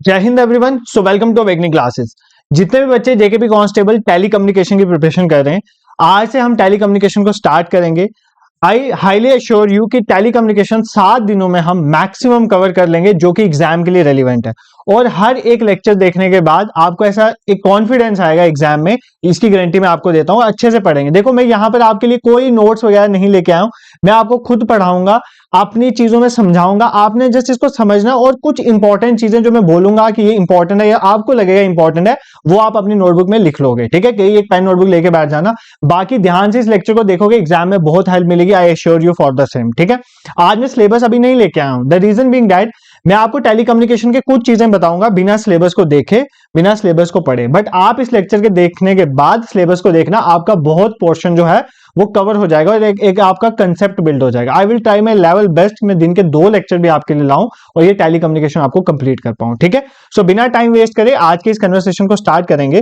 जय हिंद everyone. So welcome to awakening classes. जितने भी बच्चे जेकेपी कांस्टेबल टैली कम्युनिकेशन की प्रिपरेशन कर रहे हैं, आज से हम टैली कम्युनिकेशन को स्टार्ट करेंगे। आई हाईली एश्योर यू कि टैली कम्युनिकेशन 7 दिनों में हम मैक्सिमम कवर कर लेंगे, जो कि एग्जाम के लिए रेलिवेंट है। और हर एक लेक्चर देखने के बाद आपको ऐसा एक कॉन्फिडेंस आएगा एग्जाम में, इसकी गारंटी मैं आपको देता हूं। अच्छे से पढ़ेंगे। देखो, मैं यहां पर आपके लिए कोई नोट्स वगैरह नहीं लेके आया हूं, मैं आपको खुद पढ़ाऊंगा, अपनी चीजों में समझाऊंगा। आपने जस्ट इसको समझना और कुछ इंपॉर्टेंट चीजें जो मैं बोलूंगा कि ये इंपॉर्टेंट है या आपको लगेगा इंपॉर्टेंट है, वो आप अपनी नोटबुक में लिख लोगे। ठीक है, कहीं एक पेन नोटबुक लेके बैठ जाना। बाकी ध्यान से इस लेक्चर को देखोगे, एग्जाम में बहुत हेल्प मिलेगी। I assure you for the same. ठीक है, आज मैं सिलेबस अभी नहीं लेके आया हूं। द रीजन बीइंग दैट मैं आपको टेली कम्युनिकेशन के कुछ चीजें बताऊंगा बिना सिलेबस को देखे, बिना सिलेबस को पढ़े। बट आप इस लेक्चर के देखने के बाद सिलेबस को देखना, आपका बहुत पोर्शन जो है वो कवर हो जाएगा और एक आपका कंसेप्ट बिल्ड हो जाएगा। I will try my level best, मैं दिन के 2 लेक्चर भी आपके लिए लाऊं और ये टेली कम्युनिकेशन आपको कंप्लीट कर पाऊं। ठीक है, सो बिना टाइम वेस्ट करे आज के इस कन्वर्सेशन को स्टार्ट करेंगे।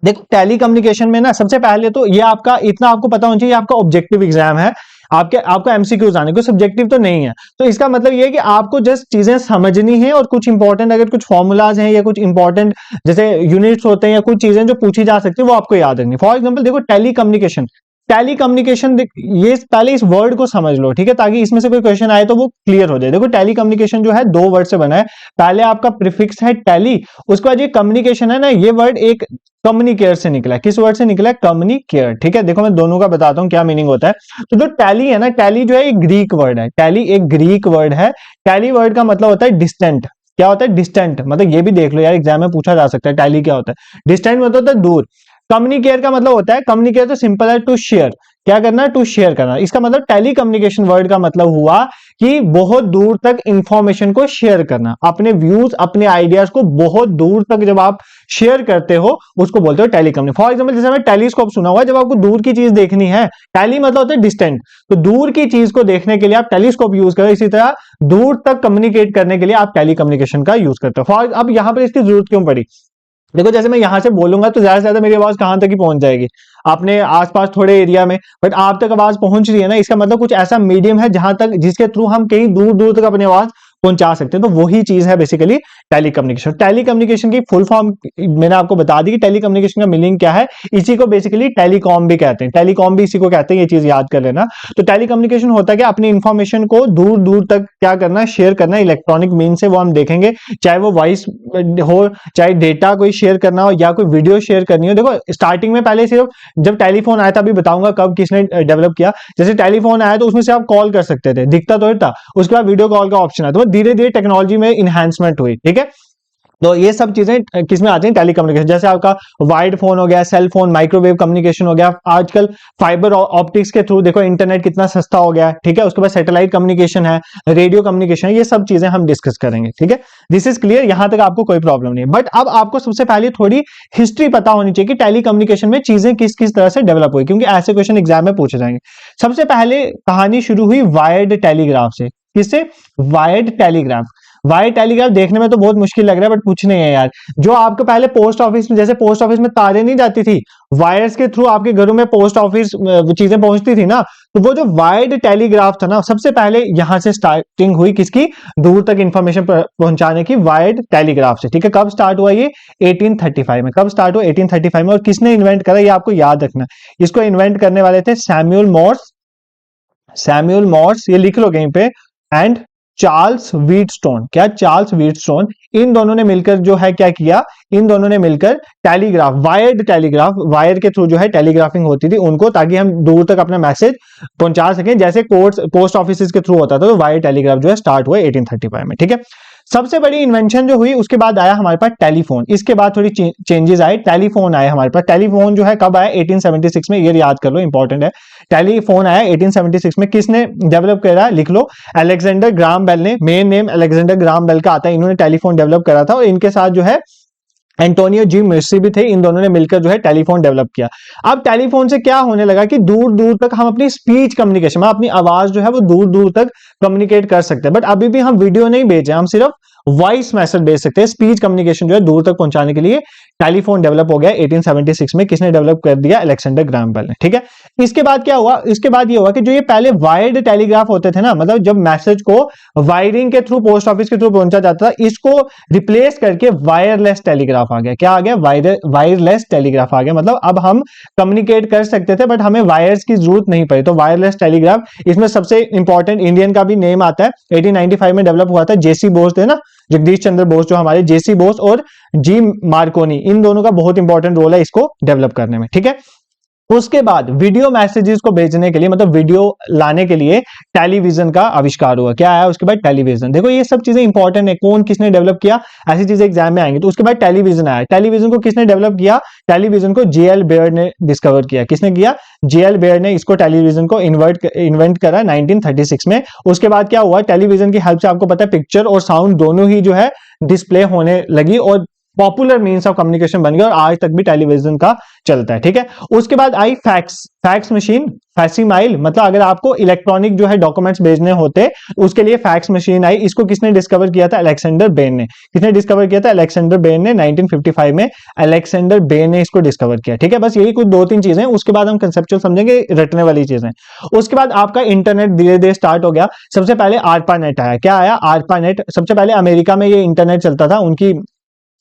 देखो, टेली कम्युनिकेशन में ना सबसे पहले तो ये आपका इतना आपको पता होना चाहिए, आपका ऑब्जेक्टिव एग्जाम है। आपका एमसीक्यूज आने को, सब्जेक्टिव तो नहीं है। तो इसका मतलब ये है कि आपको जस्ट चीजें समझनी है और कुछ इंपॉर्टेंट, अगर कुछ फॉर्मूलाज हैं या कुछ इंपॉर्टेंट जैसे यूनिट्स होते हैं या कुछ चीजें जो पूछी जा सकती है, वो आपको याद रखनी। फॉर एग्जाम्पल देखो, टेली कम्युनिकेशन, टैली कम्युनिकेशन, ये पहले इस वर्ड को समझ लो। ठीक है, ताकि इसमें से कोई क्वेश्चन आए तो वो क्लियर हो जाए। देखो, टैली कम्युनिकेशन जो है 2 वर्ड से बना है। पहले आपका प्रीफिक्स है टैली, उसके बाद ये कम्युनिकेशन है ना, ये वर्ड एक कम्युनिकेयर से निकला है। किस वर्ड से निकला है? कम्युनिकेयर। ठीक है, देखो मैं दोनों का बताता हूं क्या मीनिंग होता है। तो जो टैली है ना, टैली जो है एक ग्रीक वर्ड है। टैली एक ग्रीक वर्ड है। टैली वर्ड का मतलब होता है डिस्टेंट। क्या होता है? डिस्टेंट। मतलब ये भी देख लो यार, एग्जाम में पूछा जा सकता है टैली क्या होता है। डिस्टेंट मतलब होता है दूर। कम्युनिकेट का मतलब होता है, कम्युनिकेट तो सिंपल है, टू शेयर। क्या करना? टू शेयर करना। इसका मतलब टेली कम्युनिकेशन वर्ड का मतलब हुआ कि बहुत दूर तक इंफॉर्मेशन को शेयर करना, अपने व्यूज, अपने आइडियाज को बहुत दूर तक जब आप शेयर करते हो, उसको बोलते हो टेली कम्युनिकेशन। फॉर एग्जाम्पल, जैसे हमें टेलीस्कोप सुना हुआ है, जब आपको दूर की चीज देखनी है, टेली मतलब होता है डिस्टेंट, तो दूर की चीज को देखने के लिए आप टेलीस्कोप यूज करो। इसी तरह दूर तक कम्युनिकेट करने के लिए आप टेली कम्युनिकेशन का यूज करते हो। फॉर अब यहां पर इसकी जरूरत क्यों पड़ी? देखो, जैसे मैं यहां से बोलूंगा तो ज्यादा से ज्यादा मेरी आवाज कहां तक ही पहुंच जाएगी? अपने आसपास थोड़े एरिया में, बट आप तक आवाज पहुंच रही है ना, इसका मतलब कुछ ऐसा मीडियम है जहां तक, जिसके थ्रू हम कहीं दूर दूर तक अपनी आवाज पहुंचा सकते हैं। तो वही चीज है basically tele communication. Tele communication की फुल फॉर्म मैंने आपको बता दी कि टेली कम्युनिकेशन का मीनिंग क्या है। इसी को बेसिकली टेलीकॉम भी कहते हैं। टेलीकॉम भी इसी को कहते हैं, ये चीज याद कर लेना। तो टेली कम्युनिकेशन होता है कि अपनी इंफॉर्मेशन को दूर दूर तक क्या करना है? शेयर करना। इलेक्ट्रॉनिक मीन से वो हम देखेंगे, चाहे वो वॉइस हो, चाहे डेटा कोई शेयर करना हो या कोई वीडियो शेयर करनी हो। देखो, स्टार्टिंग में पहले सिर्फ जब टेलीफोन आया था, अभी बताऊंगा कब किसने डेवलप किया। जैसे टेलीफोन आया तो उसमें से आप कॉल कर सकते थे, दिखता तो था। उसके बाद वीडियो कॉल का ऑप्शन आया, तो धीरे धीरे टेक्नोलॉजी में इनहैंसमेंट हुई। ठीक है, तो ये सब चीजें किसमें आती हैं? Tele communication. जैसे आपका वाइड फोन हो गया, सेल फोन, माइक्रोवेव कम्युनिकेशन हो गया। आजकल फाइबर ऑप्टिक्स के थ्रू देखो इंटरनेट कितना सस्ता हो गया है। ठीक है, उसके बाद सैटेलाइट कम्युनिकेशन है, रेडियो कम्युनिकेशन है, ये सब चीजें हम डिस्कस करेंगे। ठीक है, दिस इज क्लियर, यहां तक आपको कोई प्रॉब्लम नहीं है। बट अब आपको सबसे पहले थोड़ी हिस्ट्री पता होनी चाहिए कि टेली कम्युनिकेशन में चीजें किस किस तरह से डेवलप हुई, क्योंकि ऐसे क्वेश्चन एग्जाम में पूछे जाएंगे। सबसे पहले कहानी शुरू हुई वायर्ड टेलीग्राफ से। किससे? Wired telegraph. वायर टेलीग्राफ देखने में तो बहुत मुश्किल लग रहा है, बट कुछ नहीं है यार। जो आपको पहले पोस्ट ऑफिस में, जैसे पोस्ट ऑफिस में तारे नहीं जाती थी, वायर्स के थ्रू आपके घरों में पोस्ट ऑफिस चीजें पहुंचती थी ना, तो वो जो वायर्ड टेलीग्राफ था ना, सबसे पहले यहां से स्टार्टिंग हुई। किसकी? दूर तक इंफॉर्मेशन पहुंचाने की, वायर्ड टेलीग्राफ से। ठीक है, कब स्टार्ट हुआ ये? 1835 में। कब स्टार्ट हुआ? 1835 में। और किसने इन्वेंट करा ये आपको याद रखना। इसको इन्वेंट करने वाले थे सैमुअल मॉर्स। सैमुअल मॉर्स, ये लिख लो कहीं पे, एंड चार्ल्स व्हीटस्टोन। क्या? Charles Wheatstone. इन दोनों ने मिलकर जो है क्या किया? इन दोनों ने मिलकर टेलीग्राफ, वायर्ड टेलीग्राफ, वायर के थ्रू जो है टेलीग्राफिंग होती थी उनको, ताकि हम दूर तक अपना मैसेज पहुंचा सकें, जैसे कोर्ट्स पोस्ट ऑफिस के थ्रू होता था। तो वायर टेलीग्राफ जो है स्टार्ट हुआ 1835 में। ठीक है, सबसे बड़ी इन्वेंशन जो हुई, उसके बाद आया हमारे पास टेलीफोन। इसके बाद थोड़ी चेंजेस आए, टेलीफोन आया हमारे पास। टेलीफोन जो है कब आया? 1876 में। ये याद कर लो, इंपॉर्टेंट है। टेलीफोन आया 1876 में। किसने डेवलप करा? लिख लो, अलेक्जेंडर ग्राहम बेल ने। Main name Alexander Graham Bell का आता है। इन्होंने टेलीफोन डेवलप करा था और इनके साथ जो है एंटोनियो जी मेस्सी भी थे। इन दोनों ने मिलकर जो है टेलीफोन डेवलप किया। अब टेलीफोन से क्या होने लगा कि दूर दूर तक हम अपनी स्पीच कम्युनिकेशन में, अपनी आवाज जो है वो दूर दूर तक कम्युनिकेट कर सकते हैं। बट अभी भी हम वीडियो नहीं भेज रहे, हम सिर्फ वॉइस मैसेज भेज सकते हैं। स्पीच कम्युनिकेशन जो है दूर तक पहुंचाने के लिए टेलीफोन डेवलप हो गया 1876 में। किसने डेवलप कर दिया? अलेक्जेंडर ग्राहम बेल ने। ठीक है, इसके बाद क्या हुआ, इसके बाद ये हुआ कि जो ये पहले वायर्ड टेलीग्राफ होते थे ना, मतलब जब मैसेज को वायरिंग के थ्रू पोस्ट ऑफिस के थ्रू पहुंचा जाता था, इसको रिप्लेस करके वायरलेस टेलीग्राफ आ गया। क्या आ गया? वायरलेस टेलीग्राफ आ गया। मतलब अब हम कम्युनिकेट कर सकते थे बट हमें वायर्स की जरूरत नहीं पड़ी, तो वायरलेस टेलीग्राफ। इसमें सबसे इंपॉर्टेंट इंडियन का भी नेम आता है, 1895 में डेवलप हुआ था। जेसी बोस थे ना, जगदीश चंद्र बोस, जो हमारे जेसी बोस और जी मार्कोनी, इन दोनों का बहुत इंपॉर्टेंट रोल है इसको डेवलप करने में। ठीक है, उसके बाद वीडियो मैसेजेस को भेजने के लिए, मतलब वीडियो लाने के लिए टेलीविजन का आविष्कार हुआ। क्या आया उसके बाद? टेलीविजन। देखो ये सब चीजें इंपॉर्टेंट है, कौन किसने डेवलप किया, ऐसी चीजें एग्जाम में आएंगी। तो उसके बाद टेलीविजन आया। टेलीविजन को किसने डेवलप किया? टेलीविजन को जेएल बेयर ने डिस्कवर किया। किसने किया? जेएल बेयर ने इसको टेलीविजन को इन्वेंट करा 1936 में। उसके बाद क्या हुआ? टेलीविजन की हेल्प से आपको पता है पिक्चर और साउंड दोनों ही जो है डिस्प्ले होने लगी और पॉपुलर मीन्स ऑफ कम्युनिकेशन बन गया और आज तक भी टेलीविजन का चलता है। ठीक है, उसके बाद आई फैक्स मशीन, फैक्सिमाइल, मतलब अगर आपको इलेक्ट्रॉनिक जो है डॉक्यूमेंट्स भेजने होते उसके लिए फैक्स मशीन आई। इसको किसने डिस्कवर किया था? अलेक्जेंडर बेन ने। किसने डिस्कवर किया था? अलेक्जेंडर बेन ने 1955 में अलेक्जेंडर बेन ने इसको डिस्कवर किया। ठीक है, बस यही कुछ 2-3 चीजें, उसके बाद हम कंसेप्चुअल समझेंगे, रटने वाली चीजें। उसके बाद आपका इंटरनेट धीरे धीरे स्टार्ट हो गया। सबसे पहले आरपानेट आया। क्या आया? आरपानेट। सबसे पहले अमेरिका में ये इंटरनेट चलता था, उनकी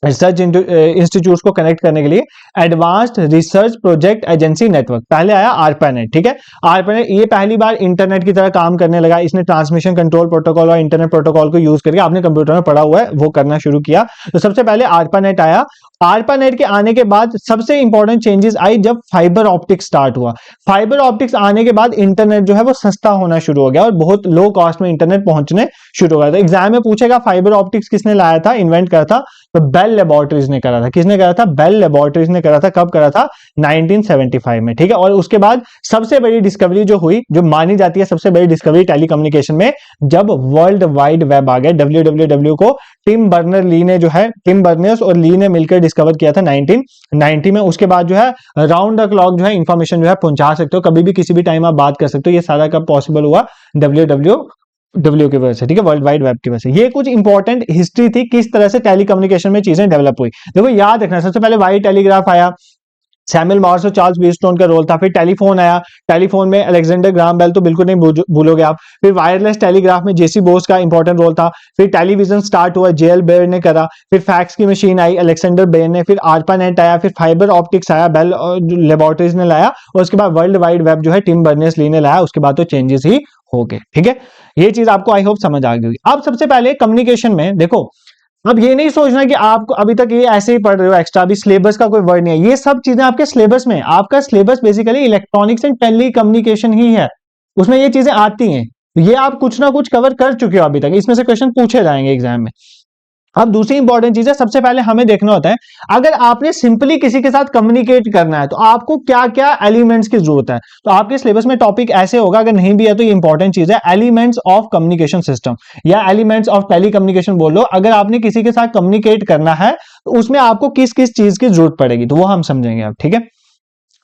रिसर्च इंस्टीट्यूट को कनेक्ट करने के लिए advanced research project agency network, पहले आया आरपानेट। ठीक है, आरपानेट ये पहली बार इंटरनेट की तरह काम करने लगा। इसने ट्रांसमिशन कंट्रोल प्रोटोकॉल और इंटरनेट प्रोटोकॉल को यूज करके, आपने कंप्यूटर में पढ़ा हुआ है, वो करना शुरू किया। तो सबसे पहले आरपानेट आया। आरपानेट के आने के बाद सबसे इंपॉर्टेंट चेंजेस आई जब फाइबर ऑप्टिक्स स्टार्ट हुआ। फाइबर ऑप्टिक्स आने के बाद इंटरनेट जो है वो सस्ता होना शुरू हो गया और बहुत लो कॉस्ट में इंटरनेट पहुंचने शुरू हो गया। तो एग्जाम में पूछेगा फाइबर ऑप्टिक्स किसने लाया था, इन्वेंट करा था? तो बेल लेबोरेटरीज ने करा था। किसने करा था? बेल लेबोरेटरीज ने करा था। कब करा था? 1975 में। ठीक है, और उसके बाद सबसे बड़ी डिस्कवरी जो हुई, जो मानी जाती है सबसे बड़ी डिस्कवरी टेलीकम्युनिकेशन में, जब वर्ल्ड वाइड वेब आ गया। WWW को टिम बर्नर ली ने जो है, टिम बर्नर्स और ली ने मिलकर डिस्कवर किया था 1990 में। उसके बाद जो है राउंड द क्लॉक जो है इंफॉर्मेशन जो है पहुंचा सकते हो, कभी भी किसी भी टाइम आप बात कर सकते हो। ये सारा कब पॉसिबल हुआ? WWW की वजह से। ठीक है, वर्ल्ड वाइड वेब की वजह से। ये कुछ इंपॉर्टेंट हिस्ट्री थी किस तरह से टेलीकम्युनिकेशन में चीजें डेवलप हुई। देखो याद रखना, सबसे पहले वाइड टेलीग्राफ आया, सैमुअल मॉर्स और चार्ल्स व्हीटस्टोन का रोल था। फिर टेलीफोन आया, टेलीफोन में अलेक्जेंडर ग्राहम बेल, तो बिल्कुल नहीं भूलोगे आप। फिर वायरलेस टेलीग्राफ में जेसी बोस का इंपॉर्टेंट रोल था। फिर टेलीविजन स्टार्ट हुआ, जेएल बेयर ने करा। फिर फैक्स की मशीन आई, अलेक्जेंडर बेयर ने। फिर आरपानेट आया, फिर फाइबर ऑप्टिक्स आया, बेल लेबोरेटरीज ने लाया। और उसके बाद वर्ल्ड वाइड वेब जो है टिम बर्नर्स ली ने लाया। उसके बाद तो चेंजेस ही हो गए। ठीक है, ये चीज आपको आई होप समझ आ गई होगी। अब सबसे पहले कम्युनिकेशन में देखो, अब ये नहीं सोचना कि आपको अभी तक ये ऐसे ही पढ़ रहे हो, एक्स्ट्रा भी सिलेबस का कोई वर्ड नहीं है। ये सब चीजें आपके सिलेबस में, आपका syllabus basically electronics and telecommunication ही है, उसमें ये चीजें आती हैं। ये आप कुछ ना कुछ कवर कर चुके हो अभी तक, इसमें से क्वेश्चन पूछे जाएंगे एग्जाम में। अब दूसरी इंपॉर्टेंट चीज है, सबसे पहले हमें देखना होता है अगर आपने सिंपली किसी के साथ कम्युनिकेट करना है तो आपको क्या क्या एलिमेंट्स की जरूरत है। तो आपके सिलेबस में टॉपिक ऐसे होगा, अगर नहीं भी है तो ये इंपॉर्टेंट चीज है, एलिमेंट्स ऑफ कम्युनिकेशन सिस्टम या एलिमेंट्स ऑफ टेलीकम्युनिकेशन बोल लो। अगर आपने किसी के साथ कम्युनिकेट करना है तो उसमें आपको किस किस चीज की जरूरत पड़ेगी, तो वो हम समझेंगे अब। ठीक है,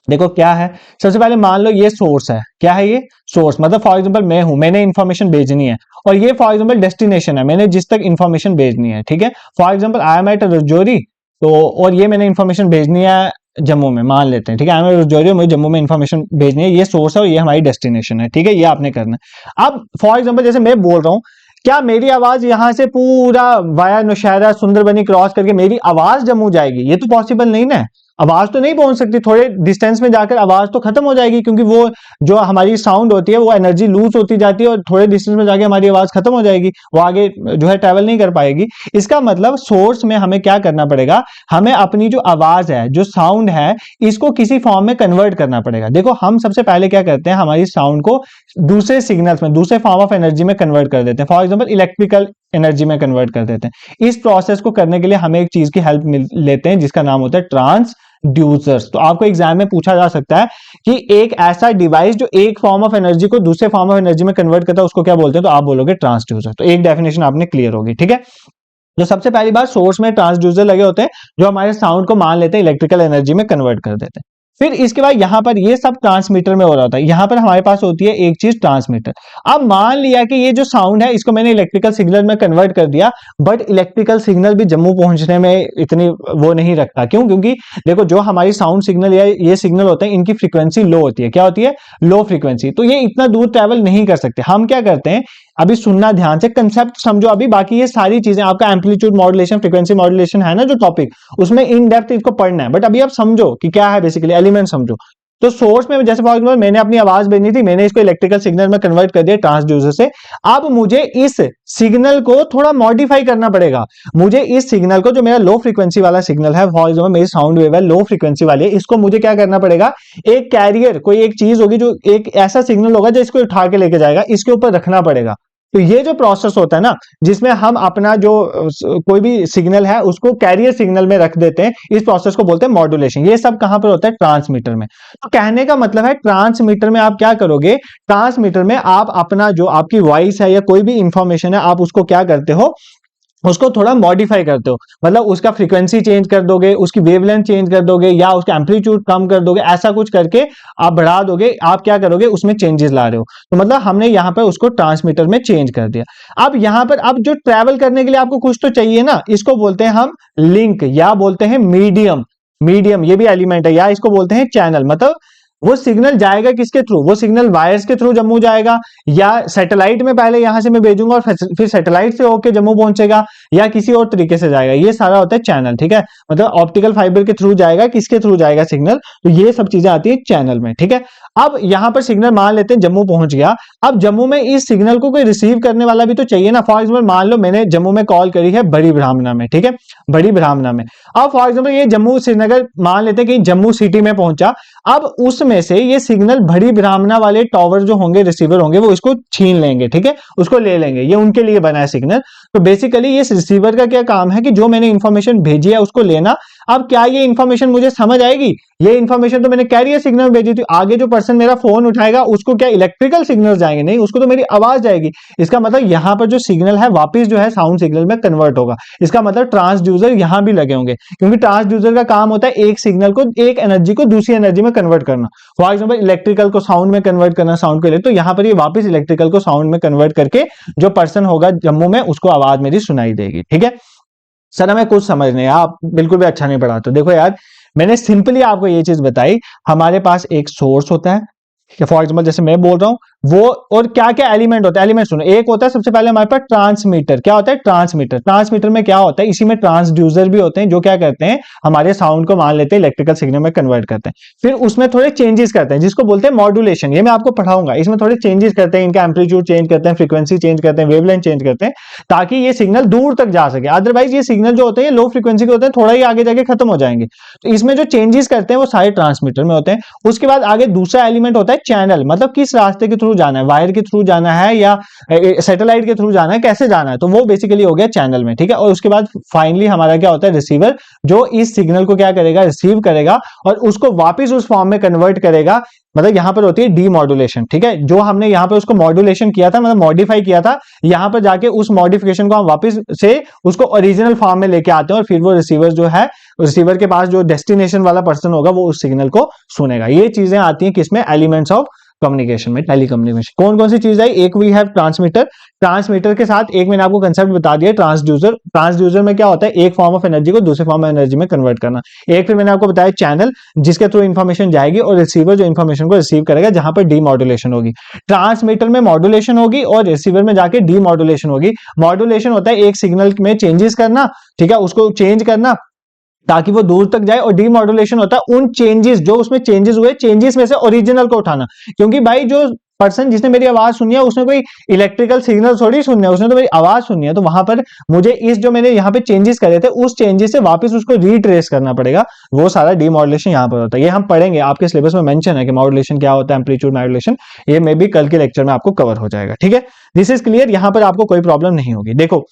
देखो क्या है, सबसे पहले मान लो ये सोर्स है। क्या है ये? सोर्स। मतलब फॉर एग्जांपल मैं हूं, मैंने इंफॉर्मेशन भेजनी है, और ये फॉर एग्जांपल डेस्टिनेशन है, मैंने जिस तक इंफॉर्मेशन भेजनी है। ठीक है, for example I am at Rajouri, तो और ये मैंने इंफॉर्मेशन भेजनी है जम्मू में, मान लेते हैं। ठीक है, आई एम एट रजौरी, मुझे जम्मू में इंफॉर्मेशन भेजनी है। ये सोर्स है और ये हमारी डेस्टिनेशन है। ठीक है, ये आपने करना है। अब फॉर एग्जाम्पल जैसे मैं बोल रहा हूं, क्या मेरी आवाज यहां से पूरा वाया नौशहरा सुंदरबनी क्रॉस करके मेरी आवाज जम्मू जाएगी? ये तो पॉसिबल नहीं ना, आवाज तो नहीं पहुंच सकती। थोड़े डिस्टेंस में जाकर आवाज तो खत्म हो जाएगी, क्योंकि वो जो हमारी साउंड होती है वो एनर्जी लूज होती जाती है और थोड़े डिस्टेंस में जाके हमारी आवाज खत्म हो जाएगी, वो आगे जो है ट्रैवल नहीं कर पाएगी। इसका मतलब सोर्स में हमें क्या करना पड़ेगा, हमें अपनी जो आवाज है, जो साउंड है, इसको किसी फॉर्म में कन्वर्ट करना पड़ेगा। देखो हम सबसे पहले क्या करते हैं, हमारी साउंड को दूसरे सिग्नल्स में, दूसरे फॉर्म ऑफ एनर्जी में कन्वर्ट कर देते हैं। फॉर एग्जाम्पल इलेक्ट्रिकल एनर्जी में कन्वर्ट कर देते हैं। इस प्रोसेस को करने के लिए हमें एक चीज की हेल्प लेते हैं जिसका नाम होता है ट्रांसड्यूसर्स। तो आपको एग्जाम में पूछा जा सकता है कि एक ऐसा डिवाइस जो एक फॉर्म ऑफ एनर्जी को दूसरे फॉर्म ऑफ एनर्जी में कन्वर्ट करता है उसको क्या बोलते हैं, तो आप बोलोगे ट्रांसड्यूसर। तो एक डेफिनेशन आपने क्लियर होगी। ठीक है, तो सबसे पहली बार सोर्स में ट्रांसड्यूसर लगे होते हैं जो हमारे साउंड को मान लेते हैं इलेक्ट्रिकल एनर्जी में कन्वर्ट कर देते हैं। फिर इसके बाद यहाँ पर ये सब ट्रांसमीटर में हो रहा होता है। यहाँ पर हमारे पास होती है एक चीज ट्रांसमीटर। अब मान लिया कि ये जो साउंड है इसको मैंने इलेक्ट्रिकल सिग्नल में कन्वर्ट कर दिया, बट इलेक्ट्रिकल सिग्नल भी जम्मू पहुंचने में इतनी वो नहीं रखता। क्यों? क्योंकि देखो जो हमारी साउंड सिग्नल या ये सिग्नल होते हैं इनकी फ्रीक्वेंसी लो होती है। क्या होती है? Low frequency. तो ये इतना दूर ट्रेवल नहीं कर सकते। हम क्या करते हैं, अभी सुनना ध्यान से, कंसेप्ट समझो अभी, बाकी ये सारी चीजें आपका एम्पलीट्यूड मॉड्यूलेशन, फ्रीक्वेंसी मॉड्यूलेशन है ना जो टॉपिक, उसमें इन डेप्थ इसको पढ़ना है। बट अभी आप समझो कि क्या है बेसिकली, एलिमेंट समझो। तो सोर्स में जैसे फॉर एग्जांपल मैंने अपनी आवाज भेजनी थी, मैंने इसको इलेक्ट्रिकल सिग्नल में कन्वर्ट कर दिया ट्रांसड्यूसर से। अब मुझे इस सिग्नल को थोड़ा मॉडिफाई करना पड़ेगा। मुझे इस सिग्नल को, जो मेरा लो फ्रीक्वेंसी वाला सिग्नल है, फॉर एग्जांपल मेरी साउंड वेव है लो फ्रीक्वेंसी वाली है, इसको मुझे क्या करना पड़ेगा, एक कैरियर, कोई एक चीज होगी जो एक ऐसा सिग्नल होगा जो इसको उठा के लेके जाएगा, इसके ऊपर रखना पड़ेगा। तो ये जो प्रोसेस होता है ना, जिसमें हम अपना जो कोई भी सिग्नल है उसको कैरियर सिग्नल में रख देते हैं, इस प्रोसेस को बोलते हैं मॉड्यूलेशन। ये सब कहां पर होता है? ट्रांसमीटर में। तो कहने का मतलब है ट्रांसमीटर में आप क्या करोगे, ट्रांसमीटर में आप अपना जो आपकी वॉइस है या कोई भी इंफॉर्मेशन है, आप उसको क्या करते हो, उसको थोड़ा मॉडिफाई करते हो। मतलब उसका फ्रीक्वेंसी चेंज कर दोगे, उसकी वेवलेंथ चेंज कर दोगे, या उसका एम्पलीट्यूड कम कर दोगे, ऐसा कुछ करके आप बढ़ा दोगे, आप क्या करोगे, उसमें चेंजेस ला रहे हो। तो मतलब हमने यहाँ पर उसको ट्रांसमीटर में चेंज कर दिया। अब यहाँ पर अब जो ट्रैवल करने के लिए आपको कुछ तो चाहिए ना, इसको बोलते हैं हम लिंक, या बोलते हैं मीडियम। मीडियम ये भी एलिमेंट है, या इसको बोलते हैं चैनल। मतलब वो सिग्नल जाएगा किसके थ्रू, वो सिग्नल वायर्स के थ्रू जम्मू जाएगा, या सैटेलाइट में पहले यहां से मैं भेजूंगा और फिर सैटेलाइट से होके जम्मू पहुंचेगा, या किसी और तरीके से जाएगा। ये सारा होता है चैनल। ठीक है, मतलब ऑप्टिकल फाइबर के थ्रू जाएगा, किसके थ्रू जाएगा सिग्नल, तो ये सब चीजें आती है चैनल में। ठीक है, अब यहां पर सिग्नल मान लेते हैं जम्मू पहुंच गया। अब जम्मू में इस सिग्नल को कोई रिसीव करने वाला भी तो चाहिए ना। फॉर एग्जाम्पल मान लो मैंने जम्मू में कॉल करी है बड़ी ब्राह्मणा में, ठीक है, बड़ी ब्राह्मणा में। अब फॉर एग्जाम्पल ये जम्मू श्रीनगर मान लेते हैं कि जम्मू सिटी में पहुंचा। अब उसमें से ये सिग्नल बड़ी ब्राह्मणा वाले टावर जो होंगे, रिसीवर होंगे, वो इसको छीन लेंगे। ठीक है, उसको ले लेंगे, ये उनके लिए बना है सिग्नल। तो बेसिकली ये रिसीवर का क्या काम है कि जो मैंने इंफॉर्मेशन भेजी है उसको लेना। अब क्या ये इंफॉर्मेशन मुझे समझ आएगी? ये इंफॉर्मेशन तो मैंने कैरियर सिग्नल भेजी थी, आगे जो पर्सन मेरा फोन उठाएगा उसको क्या इलेक्ट्रिकल सिग्नल जाएंगे? नहीं, उसको तो मेरी आवाज जाएगी। इसका मतलब यहां पर जो सिग्नल है वापस जो है साउंड सिग्नल में कन्वर्ट होगा। इसका मतलब ट्रांसड्यूसर यहां भी लगे होंगे, क्योंकि ट्रांसड्यूसर का काम होता है एक सिग्नल को, एक एनर्जी को दूसरी एनर्जी में कन्वर्ट करना। फॉर एग्जाम्पल इलेक्ट्रिकल को साउंड में कन्वर्ट करना, साउंड को, तो यहां पर ये वापस इलेक्ट्रिकल को साउंड में कन्वर्ट करके जो पर्सन होगा जम्मू में उसको आवाज मेरी सुनाई देगी। ठीक है सर, हमें कुछ समझ नहीं, आप बिल्कुल भी अच्छा नहीं पढ़ाते। देखो यार, मैंने सिंपली आपको ये चीज बताई, हमारे पास एक सोर्स होता है, फॉर एग्जाम्पल जैसे मैं बोल रहा हूं वो, और क्या क्या एलिमेंट होता है, एलिमेंट सुनो। एक होता है सबसे पहले हमारे पास ट्रांसमीटर। क्या होता है? ट्रांसमीटर। ट्रांसमीटर में क्या होता है, इसी में ट्रांसड्यूसर भी होते हैं, जो क्या करते हैं, हमारे साउंड को मान लेते हैं इलेक्ट्रिकल सिग्नल में कन्वर्ट करते हैं। फिर उसमें थोड़े चेंजेस करते हैं, जिसको बोलते हैं मॉड्यूलेशन। ये मैं आपको पढ़ाऊंगा। इसमें थोड़े चेंजेस करते हैं, इनका एम्पलीट्यूड चेंज करते हैं, फ्रीक्वेंसी चेंज करते हैं, वेवलेंथ चेंज करते हैं, ताकि ये सिग्नल दूर तक जा सके। अदरवाइज ये सिग्नल जो होते हैं लो फ्रीक्वेंसी के होते हैं, थोड़ा ही आगे जाके खत्म हो जाएंगे। तो इसमें जो चेंजेस करते हैं वो सारे ट्रांसमीटर में होते हैं। उसके बाद आगे दूसरा एलिमेंट होता है चैनल। मतलब किस रास्ते के थ्रू जाना है, वायर के थ्रू जाना है या सैटेलाइट के थ्रू जाना है, कैसे जाना है, तो वो बेसिकली हो गया चैनल में। ठीक है, और उसके बाद फाइनली हमारा क्या होता है, रिसीवर, जो इस सिग्नल को क्या करेगा, रिसीव करेगा और उसको वापस उस फॉर्म में कन्वर्ट करेगा। मतलब यहां पर होती है डीमॉड्यूलेशन। ठीक है, जो हमने यहां पे उसको मॉड्यूलेशन किया था, मतलब मॉडिफाई किया था, यहां पर जाके उस मॉडिफिकेशन को हम वापस से उसको ओरिजिनल फॉर्म में लेके आते हैं, और फिर वो रिसीवर जो है, रिसीवर के पास जो डेस्टिनेशन वाला पर्सन होगा वो उस सिग्नल को सुनेगा। ये चीजें आती हैं किसमें, एलिमेंट्स ऑफ कम्युनिकेशन में, टेली कम्युनिकेशन। कौन कौन सी चीज है, एक वी हैव ट्रांसमीटर। ट्रांसमीटर के साथ एक मैंने आपको कंसेप्ट बता दिया, ट्रांसड्यूसर। ट्रांसड्यूसर में क्या होता है, एक फॉर्म ऑफ एनर्जी को दूसरे फॉर्म ऑफ एनर्जी में कन्वर्ट करना। एक फिर मैंने आपको बताया चैनल, जिसके थ्रू इंफॉर्मेशन जाएगी, और रिसीवर जो इंफॉर्मेशन को रिसीव करेगा, जहां पर डीमॉड्यूलेशन होगी। ट्रांसमीटर में मॉड्यूलेशन होगी और रिसीवर में जाके डीमॉड्यूलेशन होगी। मॉड्यूलेशन होता है एक सिग्नल में चेंजेस करना, ठीक है, उसको चेंज करना ताकि वो दूर तक जाए, और डीमॉड्यूलेशन होता है उन चेंजेस, जो उसमें चेंजेस हुए, चेंजेस में से ओरिजिनल को उठाना। क्योंकि भाई जो पर्सन जिसने मेरी आवाज सुनी है उसने कोई इलेक्ट्रिकल सिग्नल थोड़ी सुनना है, उसने तो मेरी आवाज सुनी है। तो वहां पर मुझे इस जो मैंने यहाँ पे चेंजेस करे थे, उस चेंजेस से वापस उसको रिट्रेस करना पड़ेगा। वो सारा डीमॉड्यूलेशन यहाँ पर होता है। ये हम पढ़ेंगे, आपके सिलेबस में मेंशन है कि मॉड्यूलेशन क्या होता है, एम्पलीट्यूड मॉड्यूलेशन। ये मे बी कल के लेक्चर में आपको कवर हो जाएगा। ठीक है, दिस इज क्लियर, यहाँ पर आपको कोई प्रॉब्लम नहीं होगी। देखो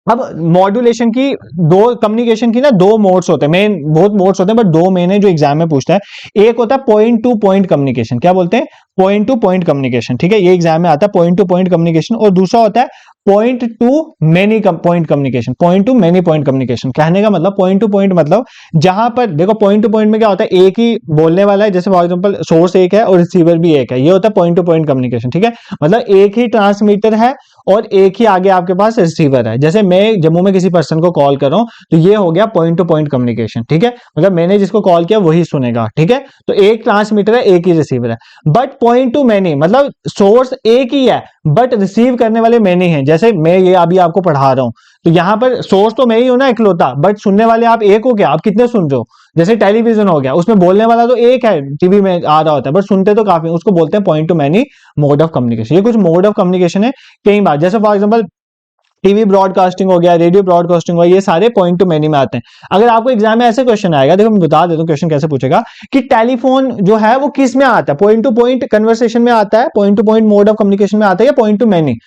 अब मॉड्यूलेशन की दो, कम्युनिकेशन की ना दो मोड्स होते हैं, मेन बहुत मोड्स होते हैं बट दो मेन है जो एग्जाम में पूछता है। एक होता है पॉइंट टू पॉइंट कम्युनिकेशन, क्या बोलते हैं, पॉइंट टू पॉइंट कम्युनिकेशन, ठीक है, ये एग्जाम में आता है पॉइंट टू पॉइंट कम्युनिकेशन। और दूसरा होता है point two many point communication, point two many point communication. कहने का मतलब पॉइंट टू पॉइंट मतलब जहां पर देखो पॉइंट टू पॉइंट में क्या होता है, एक ही बोलने वाला है, जैसे फॉर एग्जांपल सोर्स एक है और रिसीवर भी एक है, ये होता है पॉइंट टू पॉइंट कम्युनिकेशन, ठीक है। मतलब एक ही ट्रांसमीटर है और एक ही आगे आपके पास रिसीवर है। जैसे मैं जम्मू में किसी पर्सन को कॉल कर रहा हूं तो ये हो गया पॉइंट टू पॉइंट कम्युनिकेशन, ठीक है, मतलब मैंने जिसको कॉल किया वही सुनेगा, ठीक है। तो एक ट्रांसमीटर है, एक ही रिसीवर है। बट पॉइंट टू मैनी मतलब सोर्स एक ही है बट रिसीव करने वाले मैनी हैं। जैसे मैं ये अभी आपको पढ़ा रहा हूं तो यहां पर सोर्स तो मैं ही हूं ना इकलौता, बट सुनने वाले आप एक हो क्या, आप कितने सुन रहे हो। जैसे टेलीविजन हो गया, उसमें बोलने वाला तो एक है, टीवी में आ रहा होता है, बट सुनते तो काफी, उसको बोलते हैं point two many mode of communication. ये कुछ मोड ऑफ कम्युनिकेशन है कई बार, जैसे फॉर एग्जांपल टीवी ब्रॉडकास्टिंग हो गया, रेडियो ब्रॉडकास्टिंग हो गया, ये सारे पॉइंट टू मैनी में आते हैं। अगर आपको एग्जाम में ऐसे क्वेश्चन आएगा, देखो मैं बता देता हूँ क्वेश्चन कैसे पूछेगा कि टेलीफोन जो है वो किस में आता है, पॉइंट टू पॉइंट कन्वर्सेशन में आता है, point two point mode of communication में आता है, या point two many,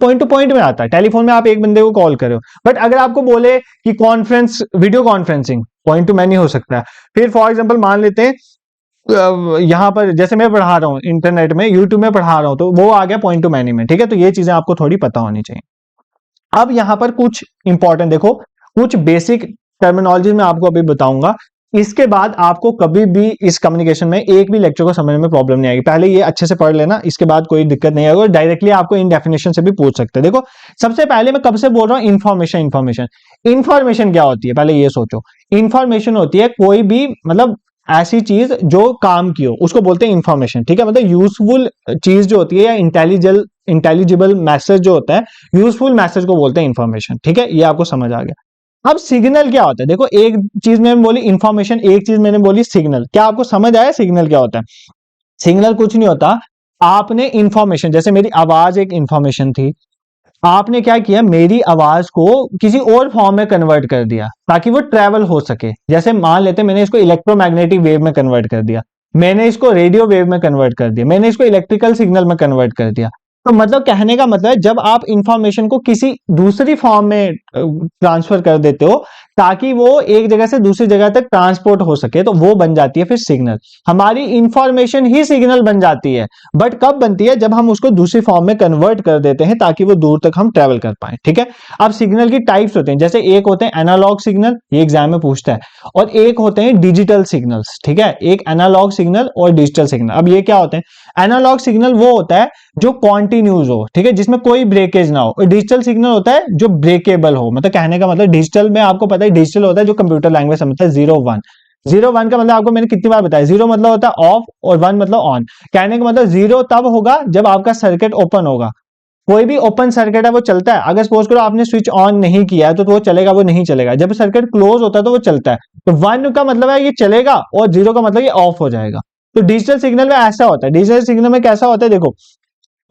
point two point में आता है। टेलीफोन में आप एक बंदे को कॉल करो, बट अगर आपको बोले कि conference video conferencing, point two many हो सकता है। फिर फॉर एग्जाम्पल मान लेते हैं यहाँ पर जैसे मैं पढ़ा रहा हूँ इंटरनेट में, यूट्यूब में पढ़ा रहा हूँ, तो वो आ गया पॉइंट टू मैनी में, ठीक है। तो ये चीजें आपको थोड़ी पता होनी चाहिए। अब यहां पर कुछ इंपॉर्टेंट देखो, कुछ बेसिक टर्मिनोलॉजी में आपको अभी बताऊंगा। इसके बाद आपको कभी भी इस कम्युनिकेशन में एक भी लेक्चर को समझने में प्रॉब्लम नहीं आएगी। पहले ये अच्छे से पढ़ लेना, इसके बाद कोई दिक्कत नहीं आएगी। डायरेक्टली आपको इन डेफिनेशन से भी पूछ सकते हैं। देखो सबसे पहले मैं कब से बोल रहा हूं, इंफॉर्मेशन। इंफॉर्मेशन क्या होती है, पहले ये सोचो। इंफॉर्मेशन होती है कोई भी मतलब ऐसी चीज जो काम की हो, उसको बोलते हैं इंफॉर्मेशन, ठीक है। मतलब यूजफुल चीज जो होती है, या इंटेलिजिबल मैसेज जो होता है, यूजफुल मैसेज को बोलते हैं इंफॉर्मेशन, ठीक है। ये आपको समझ आ गया। अब सिग्नल क्या होता है, देखो एक चीज मैंने बोली इंफॉर्मेशन, एक चीज मैंने बोली सिग्नल। क्या आपको समझ आया सिग्नल क्या होता है। सिग्नल कुछ नहीं होता, आपने इंफॉर्मेशन, जैसे मेरी आवाज एक इंफॉर्मेशन थी, आपने क्या किया, मेरी आवाज को किसी और फॉर्म में कन्वर्ट कर दिया ताकि वो ट्रेवल हो सके। जैसे मान लेते मैंने इसको इलेक्ट्रोमैग्नेटिक वेव में कन्वर्ट कर दिया, मैंने इसको रेडियो वेव में कन्वर्ट कर दिया, मैंने इसको इलेक्ट्रिकल सिग्नल में कन्वर्ट कर दिया। तो मतलब कहने का मतलब है जब आप इंफॉर्मेशन को किसी दूसरी फॉर्म में ट्रांसफर कर देते हो ताकि वो एक जगह से दूसरी जगह तक ट्रांसपोर्ट हो सके, तो वो बन जाती है फिर सिग्नल। हमारी इंफॉर्मेशन ही सिग्नल बन जाती है, बट कब बनती है, जब हम उसको दूसरी फॉर्म में कन्वर्ट कर देते हैं ताकि वो दूर तक हम ट्रेवल कर पाए, ठीक है। अब सिग्नल की टाइप्स होते हैं, जैसे एक होते हैं एनालॉग सिग्नल, ये एग्जाम में पूछता है, और एक होते हैं डिजिटल सिग्नल्स, ठीक है। एक एनालॉग सिग्नल और डिजिटल सिग्नल। अब ये क्या होते हैं, एनालॉग सिग्नल वो होता है जो कॉन्टिन्यूज हो, ठीक है, जिसमें कोई ब्रेकेज ना हो। और डिजिटल सिग्नल होता है जो ब्रेकेबल हो। मतलब कहने का मतलब डिजिटल में आपको पता है, डिजिटल होता है जो कंप्यूटर लैंग्वेज समझता है, 0 1। 0 1 का मतलब आपको मैंने कितनी बार बताया, 0 मतलब होता है ऑफ और 1 मतलब ऑन। कहने का मतलब 0 तब होगा जब आपका सर्किट ओपन होगा। कोई भी ओपन सर्किट है वो चलता है। अगर सपोज करो आपने स्विच ऑन नहीं किया है तो वो चलेगा, वो नहीं चलेगा। जब सर्किट क्लोज होता है तो वो चलता है। तो 1 का मतलब है ये चलेगा और 0 का मतलब ये ऑफ हो जाएगा। तो डिजिटल सिग्नल में ऐसा होता है। डिजिटल सिग्नल में कैसा होता है, देखो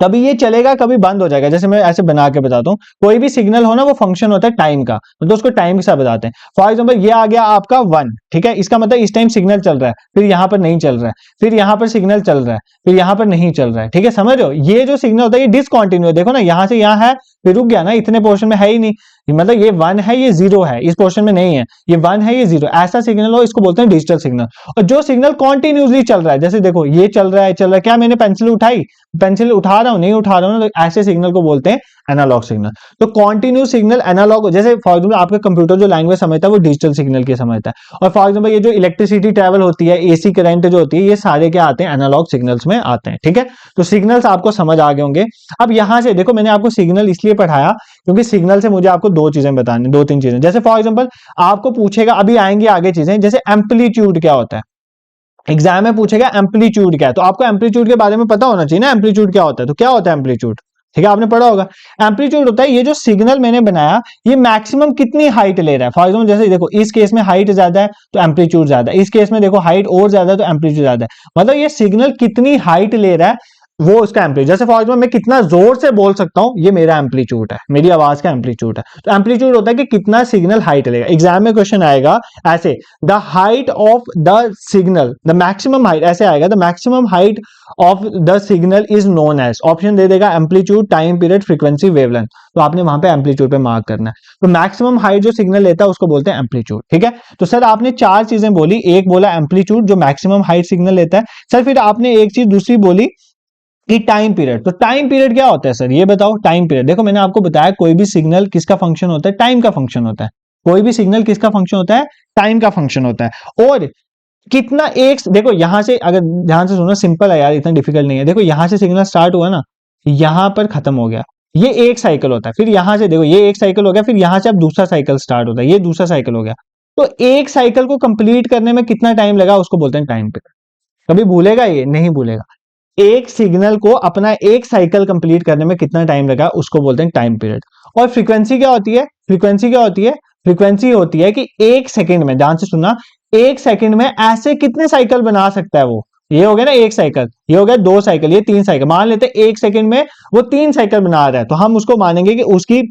कभी ये चलेगा कभी बंद हो जाएगा। जैसे मैं ऐसे बना के बताता हूँ, कोई भी सिग्नल हो ना, वो फंक्शन होता है टाइम का, तो उसको टाइम के साथ बताते हैं। फॉर एग्जांपल ये आ गया आपका 1, ठीक है, इसका मतलब इस टाइम सिग्नल चल रहा है, फिर यहाँ पर नहीं चल रहा है, फिर यहाँ पर सिग्नल चल रहा है, फिर यहाँ पर नहीं चल रहा है, ठीक है, समझ रहे हो। ये जो सिग्नल होता है ये डिसकंटिन्यू, देखो ना यहाँ से यहाँ है फिर रुक गया ना, इतने पोर्शन में है ही नहीं। मतलब ये 1 है ये 0 है, इस पोर्शन में नहीं है, ये 1 है ये 0, ऐसा सिग्नल हो, इसको बोलते हैं डिजिटल सिग्नल। और जो सिग्नल कॉन्टिन्यूसली चल रहा है, जैसे देखो ये चल रहा है, क्या मैंने पेंसिल उठाई, पेंसिल उठा रहा हूं नहीं उठा रहा हूं ना, तो ऐसे सिग्नल को बोलते हैं एनालॉग सिग्नल। तो कॉन्टिन्यूस सिग्नल एनालॉग, जैसे फॉर एग्जांपल आपका कंप्यूटर जो लैंग्वेज समझता है वो डिजिटल सिग्नल की समझता है। और फॉर एग्जांपल ये जो इलेक्ट्रिसिटी ट्रेवल होती है, एसी करंट जो होती है, ये सारे क्या आते हैं, एनालॉग सिग्नल्स में आते हैं, ठीक है। तो सिग्नल्स आपको समझ आ गए होंगे। अब यहां से देखो मैंने आपको सिग्नल इसलिए पढ़ाया क्योंकि सिग्नल से मुझे आपको दो चीजें बतानी, 2 3 चीजें। जैसे फॉर एग्जांपल आपको पूछेगा, अभी आएंगे आगे चीजें, जैसे एम्पलीट्यूड क्या होता है, एग्जाम में पूछेगा एम्पलीट्यूड क्या है, तो आपको एम्पलीट्यूड के बारे में पता होना चाहिए ना, एम्पलीट्यूड क्या होता है। तो क्या होता है एम्पलीट्यूड, ठीक है, आपने पढ़ा होगा। एम्पलीट्यूड होता है ये जो सिग्नल मैंने बनाया ये मैक्सिमम कितनी हाइट ले रहा है। फॉर एग्जांपल जैसे देखो इस केस में हाइट ज्यादा है तो एम्पलीट्यूड ज्यादा है, इस केस में देखो हाइट और ज्यादा है तो एम्पलीट्यूड ज्यादा है। मतलब ये सिग्नल कितनी हाइट ले रहा है, वो उसका एम्पलीट्यूड, जैसे फॉर एग्जाम्पल मैं कितना जोर से बोल सकता हूं, ये मेरा एम्पलीट्यूड है, मेरी आवाज का एम्पलीट्यूड है। तो एम्पलीट्यूड होता है कि कितना सिग्नल हाइट लेगा। एग्जाम में क्वेश्चन आएगा ऐसे, the height of the signal, the maximum height, ऐसे आएगा, the maximum height of the signal is known as, option दे देगा amplitude, time period, frequency, wavelength. तो आपने वहां पे एम्पलीट्यूड पे मार्क करना है। तो मैक्सिमम हाइट जो सिग्नल लेता है उसको बोलते हैं एम्पलीट्यूड, ठीक है। तो सर आपने चार चीजें बोली, एक बोला एम्पलीट्यूड जो मैक्सिमम हाइट सिग्नल लेता है, सर फिर आपने एक चीज दूसरी बोली कि टाइम पीरियड। तो टाइम पीरियड क्या होता है सर, ये बताओ। टाइम पीरियड, देखो मैंने आपको बताया कोई भी सिग्नल किसका फंक्शन होता है, टाइम का फंक्शन होता है। कोई भी सिग्नल किसका फंक्शन होता है, टाइम का फंक्शन होता है। और कितना एक, देखो यहां से, अगर ध्यान से सुनो, सिंपल है यार, इतना डिफिकल्ट नहीं है। देखो यहां से सिग्नल स्टार्ट हुआ ना, यहां पर खत्म हो गया, ये एक साइकिल होता है। फिर यहां से देखो ये एक साइकिल हो गया, फिर यहां से अब दूसरा साइकिल स्टार्ट होता है, ये दूसरा साइकिल हो गया। तो एक साइकिल को कंप्लीट करने में कितना टाइम लगा उसको बोलते हैं टाइम पीरियड। कभी भूलेगा ये, नहीं भूलेगा। एक सिग्नल को अपना एक साइकिल कंप्लीट करने में कितना टाइम लगा उसको बोलते हैं टाइम पीरियड। और फ्रीक्वेंसी क्या होती है, फ्रीक्वेंसी क्या होती है, फ्रीक्वेंसी होती है कि एक सेकंड में, ध्यान से सुनना, एक सेकंड में ऐसे कितने साइकिल बना सकता है वो। ये हो गया ना एक साइकिल, ये हो गया दो साइकिल, ये तीन साइकिल, मान लेते हैं एक सेकंड में वो तीन साइकिल बना रहा है, तो हम उसको मानेंगे कि उसकी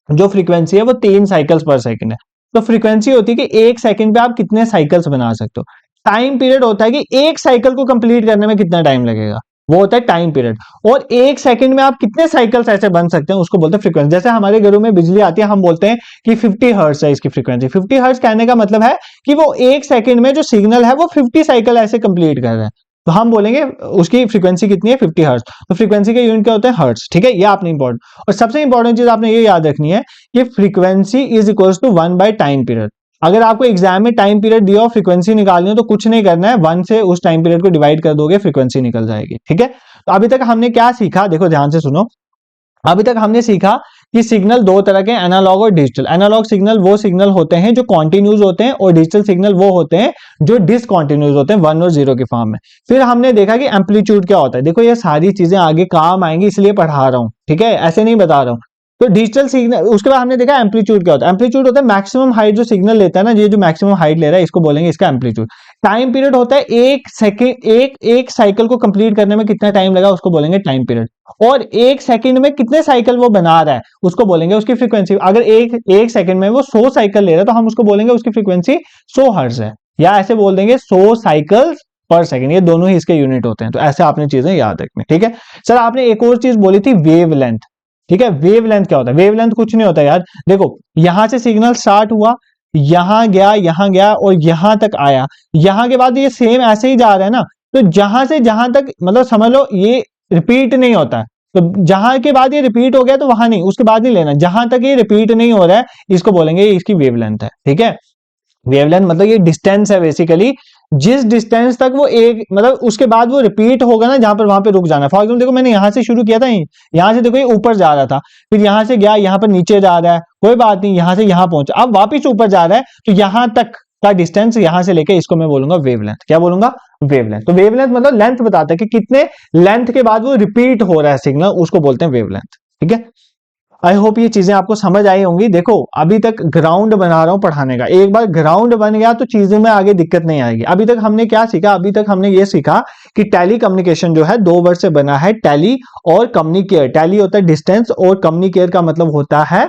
जो फ्रीक्वेंसी है वो 3 साइकिल्स पर सेकंड है। तो फ्रीक्वेंसी होती है कि एक सेकंड पे आप कितने साइकिल्स बना सकते हो। टाइम पीरियड होता है कि एक साइकिल को कंप्लीट करने में कितना टाइम लगेगा, वो होता है टाइम पीरियड। और एक सेकंड में आप कितने साइकिल्स ऐसे बन सकते हैं उसको बोलते हैं फ्रीक्वेंसी। जैसे हमारे घरों में बिजली आती है, हम बोलते हैं कि 50 हर्ट्ज है इसकी फ्रीक्वेंसी। 50 हर्ट्ज कहने का मतलब है कि वो एक सेकंड में जो सिग्नल है वो 50 साइकिल ऐसे कंप्लीट कर रहे हैं, तो हम बोलेंगे उसकी फ्रीक्वेंसी कितनी है, 50 हर्ट्ज। तो फ्रीक्वेंसी के यूनिट क्या होते हैं, हर्ट्ज, ठीक है। ये आपने इंपॉर्टेंट, और सबसे इंपॉर्टेंट चीज आपने ये याद रखनी है कि frequency is equal to 1 by time period. अगर आपको एग्जाम में टाइम पीरियड दिया और फ्रीक्वेंसी निकालनी हो तो कुछ नहीं करना है, 1 से उस टाइम पीरियड को डिवाइड कर दोगे, फ्रीक्वेंसी निकल जाएगी, ठीक है। तो अभी तक हमने क्या सीखा, देखो ध्यान से सुनो। अभी तक हमने सीखा कि सिग्नल दो तरह के, एनालॉग और डिजिटल। एनालॉग सिग्नल वो सिग्नल होते हैं जो कॉन्टिन्यूज होते हैं, और डिजिटल सिग्नल वो होते हैं जो डिसकॉन्टिन्यूज होते हैं, 1 और 0 के फॉर्म में। फिर हमने देखा कि एम्पलीट्यूड क्या होता है। देखो ये सारी चीजें आगे काम आएंगी इसलिए पढ़ा रहा हूं, ठीक है, ऐसे नहीं बता रहा हूं। तो डिजिटल सिग्नल, उसके बाद हमने देखा एम्पलीट्यूड क्या होता है। एम्पलीट्यूड होता है मैक्सिमम हाइट जो सिग्नल लेता है ना, ये जो मैक्सिमम हाइट ले रहा है इसको बोलेंगे इसका एम्पलीट्यूड। टाइम पीरियड होता है एक सेकंड, एक साइकिल को कंप्लीट करने में कितना टाइम लगा उसको बोलेंगे टाइम पीरियड। और एक सेकंड में कितने साइकिल वो बना रहा है उसको बोलेंगे उसकी फ्रीक्वेंसी। अगर एक सेकंड में वो 100 साइकिल ले रहा है तो हम उसको बोलेंगे उसकी फ्रीक्वेंसी 100 हर्ट्ज है, या ऐसे बोल देंगे 100 साइकिल्स पर सेकंड। ये दोनों ही इसके यूनिट होते हैं। तो ऐसे आपने चीजें याद रखनी, ठीक है। सर आपने एक और चीज बोली थी, वेवलेंथ, ठीक है। वेवलेंथ क्या होता है, वेवलेंथ कुछ नहीं होता यार। देखो यहां से सिग्नल स्टार्ट हुआ, यहां गया और यहां तक आया, यहां के बाद ये सेम ऐसे ही जा रहा है ना। तो जहां से जहां तक, मतलब समझ लो ये रिपीट नहीं होता है। तो जहां के बाद ये रिपीट हो गया तो वहां नहीं, उसके बाद नहीं लेना। जहां तक ये रिपीट नहीं हो रहा है इसको बोलेंगे इसकी वेवलेंथ है, ठीक है। वेवलेंथ मतलब ये डिस्टेंस है बेसिकली, जिस डिस्टेंस तक वो एक, मतलब उसके बाद वो रिपीट होगा ना, जहां पर वहां पे रुक जाना। फॉर एग्जाम्पल देखो मैंने यहां से शुरू किया था, यहां से देखो ये ऊपर जा रहा था, फिर यहां से गया, यहां पर नीचे जा रहा है, कोई बात नहीं, यहां से यहां पहुंचा, अब वापिस ऊपर जा रहा है, तो यहां तक का डिस्टेंस यहां से लेके इसको मैं बोलूंगा वेवलेंथ। क्या बोलूंगा, वेवलेंथ। तो वेवलेंथ मतलब लेंथ बताता है कि कितने लेंथ के बाद वो रिपीट हो रहा है सिग्नल, उसको बोलते हैं वेवलेंथ, ठीक है। आई होप ये चीजें आपको समझ आई होंगी। देखो अभी तक ग्राउंड बना रहा हूं पढ़ाने का, एक बार ग्राउंड बन गया तो चीजों में आगे दिक्कत नहीं आएगी। अभी तक हमने क्या सीखा, अभी तक हमने ये सीखा कि टैली कम्युनिकेशन जो है 2 वर्ड से बना है, टैली और कम्युनिकेयर। टैली होता है डिस्टेंस और कम्युनिकेयर का मतलब होता है,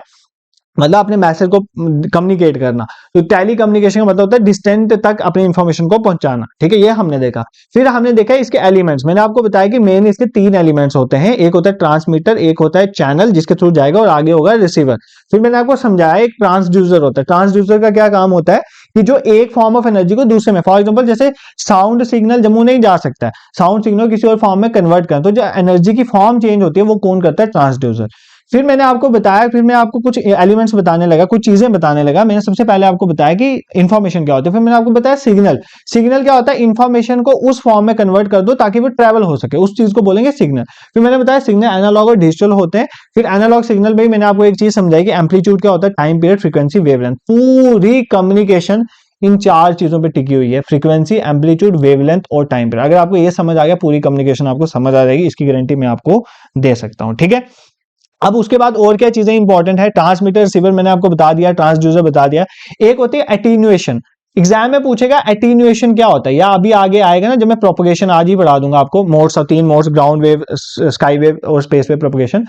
मतलब अपने मैसेज को कम्युनिकेट करना। तो टैली कम्युनिकेशन का मतलब होता है डिस्टेंट तक अपनी इंफॉर्मेशन को पहुंचाना, ठीक है। ये हमने देखा। फिर हमने देखा इसके एलिमेंट्स। मैंने आपको बताया कि मेन इसके 3 एलिमेंट्स होते हैं, एक होता है ट्रांसमीटर, एक होता है चैनल जिसके थ्रू जाएगा, और आगे होगा रिसीवर। फिर मैंने आपको समझाया एक ट्रांसड्यूसर होता है। ट्रांसड्यूसर का क्या काम होता है कि जो एक फॉर्म ऑफ एनर्जी को दूसरे में, फॉर एग्जांपल जैसे साउंड सिग्नल जम्मू नहीं जा सकता है, साउंड सिग्नल किसी और फॉर्म में कन्वर्ट करना, तो जो एनर्जी की फॉर्म चेंज होती है वो कौन करता है, ट्रांसड्यूसर। फिर मैंने आपको बताया, फिर मैं आपको कुछ एलिमेंट्स बताने लगा, कुछ चीजें बताने लगा। मैंने सबसे पहले आपको बताया कि इंफॉर्मेशन क्या होती है, फिर मैंने आपको बताया सिग्नल। सिग्नल क्या होता है, इंफॉर्मेशन को उस फॉर्म में कन्वर्ट कर दो ताकि वो ट्रेवल हो सके, उस चीज को बोलेंगे सिग्नल। फिर मैंने बताया सिग्नल एनालॉग और डिजिटल होते हैं। फिर एनालॉग सिग्नल में मैंने आपको एक चीज समझाई कि एम्पलीट्यूड क्या होता है, टाइम पीरियड, फ्रीक्वेंसी, वेवलेंथ। पूरी कम्युनिकेशन इन 4 चीजों पे टिकी हुई है, फ्रीक्वेंसी, एम्पलीट्यूड, वेवलेंथ और टाइम पीरियड। अगर आपको ये समझ आ गया, पूरी कम्युनिकेशन आपको समझ आ जाएगी, इसकी गारंटी मैं आपको दे सकता हूं, ठीक है। अब उसके बाद और क्या चीजें इंपॉर्टेंट है, ट्रांसमीटर, रिसीवर मैंने आपको बता दिया, ट्रांसड्यूसर बता दिया। एक होती है एटीन्यूएशन। एग्जाम में पूछेगा एटीन्यूएशन क्या होता है, या अभी आगे आएगा ना जब मैं प्रोपगेशन आज ही पढ़ा दूंगा आपको, modes of 3 modes, ground wave, sky wave और स्पेस वेव प्रोपगेशन।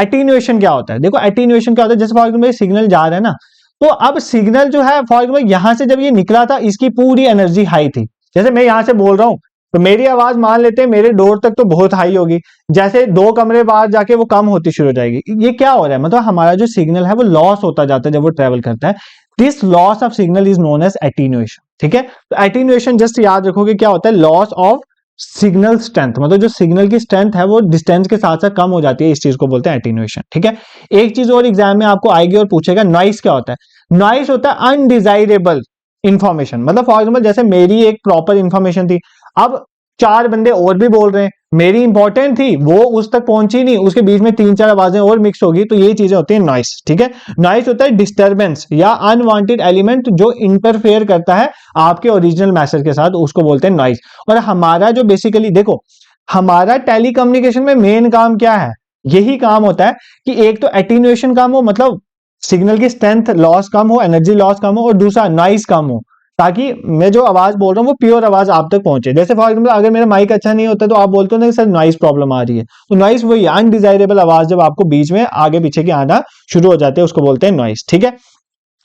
एटीन्यूएशन क्या होता है, देखो एटीन्यूएशन क्या होता है, जैसे फॉर एग्जाम्पल सिग्नल जा रहा है ना, तो अब सिग्नल जो है फॉर एग्जाम्पल यहां से जब ये निकला था इसकी पूरी एनर्जी हाई थी, जैसे मैं यहां से बोल रहा हूं तो मेरी आवाज मान लेते हैं मेरे डोर तक तो बहुत हाई होगी, जैसे 2 कमरे बाहर जाके वो कम होती शुरू हो जाएगी। ये क्या हो रहा है, मतलब हमारा जो सिग्नल है वो लॉस होता जाता है जब वो ट्रेवल करता है। This loss of signal is known as attenuation, ठीक है। तो एटीन्यूएशन जस्ट याद रखोगे क्या होता है, लॉस ऑफ सिग्नल स्ट्रेंथ, मतलब जो सिग्नल की स्ट्रेंथ है वो डिस्टेंस के साथ साथ कम हो जाती है, इस चीज को बोलते हैं एटीन्यूएशन, ठीक है। एक चीज और एग्जाम में आपको आएगी और पूछेगा, नॉइस क्या होता है। नॉइस होता है अनडिजायरेबल इंफॉर्मेशन, मतलब फॉर एग्जाम्पल जैसे मेरी एक प्रॉपर इंफॉर्मेशन थी, अब 4 बंदे और भी बोल रहे हैं, मेरी इंपॉर्टेंट थी वो उस तक पहुंची नहीं, उसके बीच में 3-4 आवाजें और मिक्स होगी, तो ये चीजें होती है नॉइस, ठीक है। नॉइस होता है डिस्टरबेंस या अनवांटेड एलिमेंट जो इंटरफेयर करता है आपके ओरिजिनल मैसेज के साथ, उसको बोलते हैं नॉइस। और हमारा जो बेसिकली देखो, हमारा टेलीकम्युनिकेशन में मेन काम क्या है, यही काम होता है कि एक तो एटीन्यूएशन कम हो, मतलब सिग्नल की स्ट्रेंथ लॉस कम हो, एनर्जी लॉस कम हो, और दूसरा नॉइस कम हो, ताकि मैं जो आवाज बोल रहा हूँ वो प्योर आवाज आप तक पहुंचे। जैसे फॉर एग्जाम्पल अगर मेरा माइक अच्छा नहीं होता तो आप बोलते हो ना सर नॉइस प्रॉब्लम आ रही है, तो नॉइस वही अनडिजायरेबल आवाज जब आपको बीच में आगे पीछे की आना शुरू हो जाते हैं उसको बोलते हैं नॉइस, ठीक है।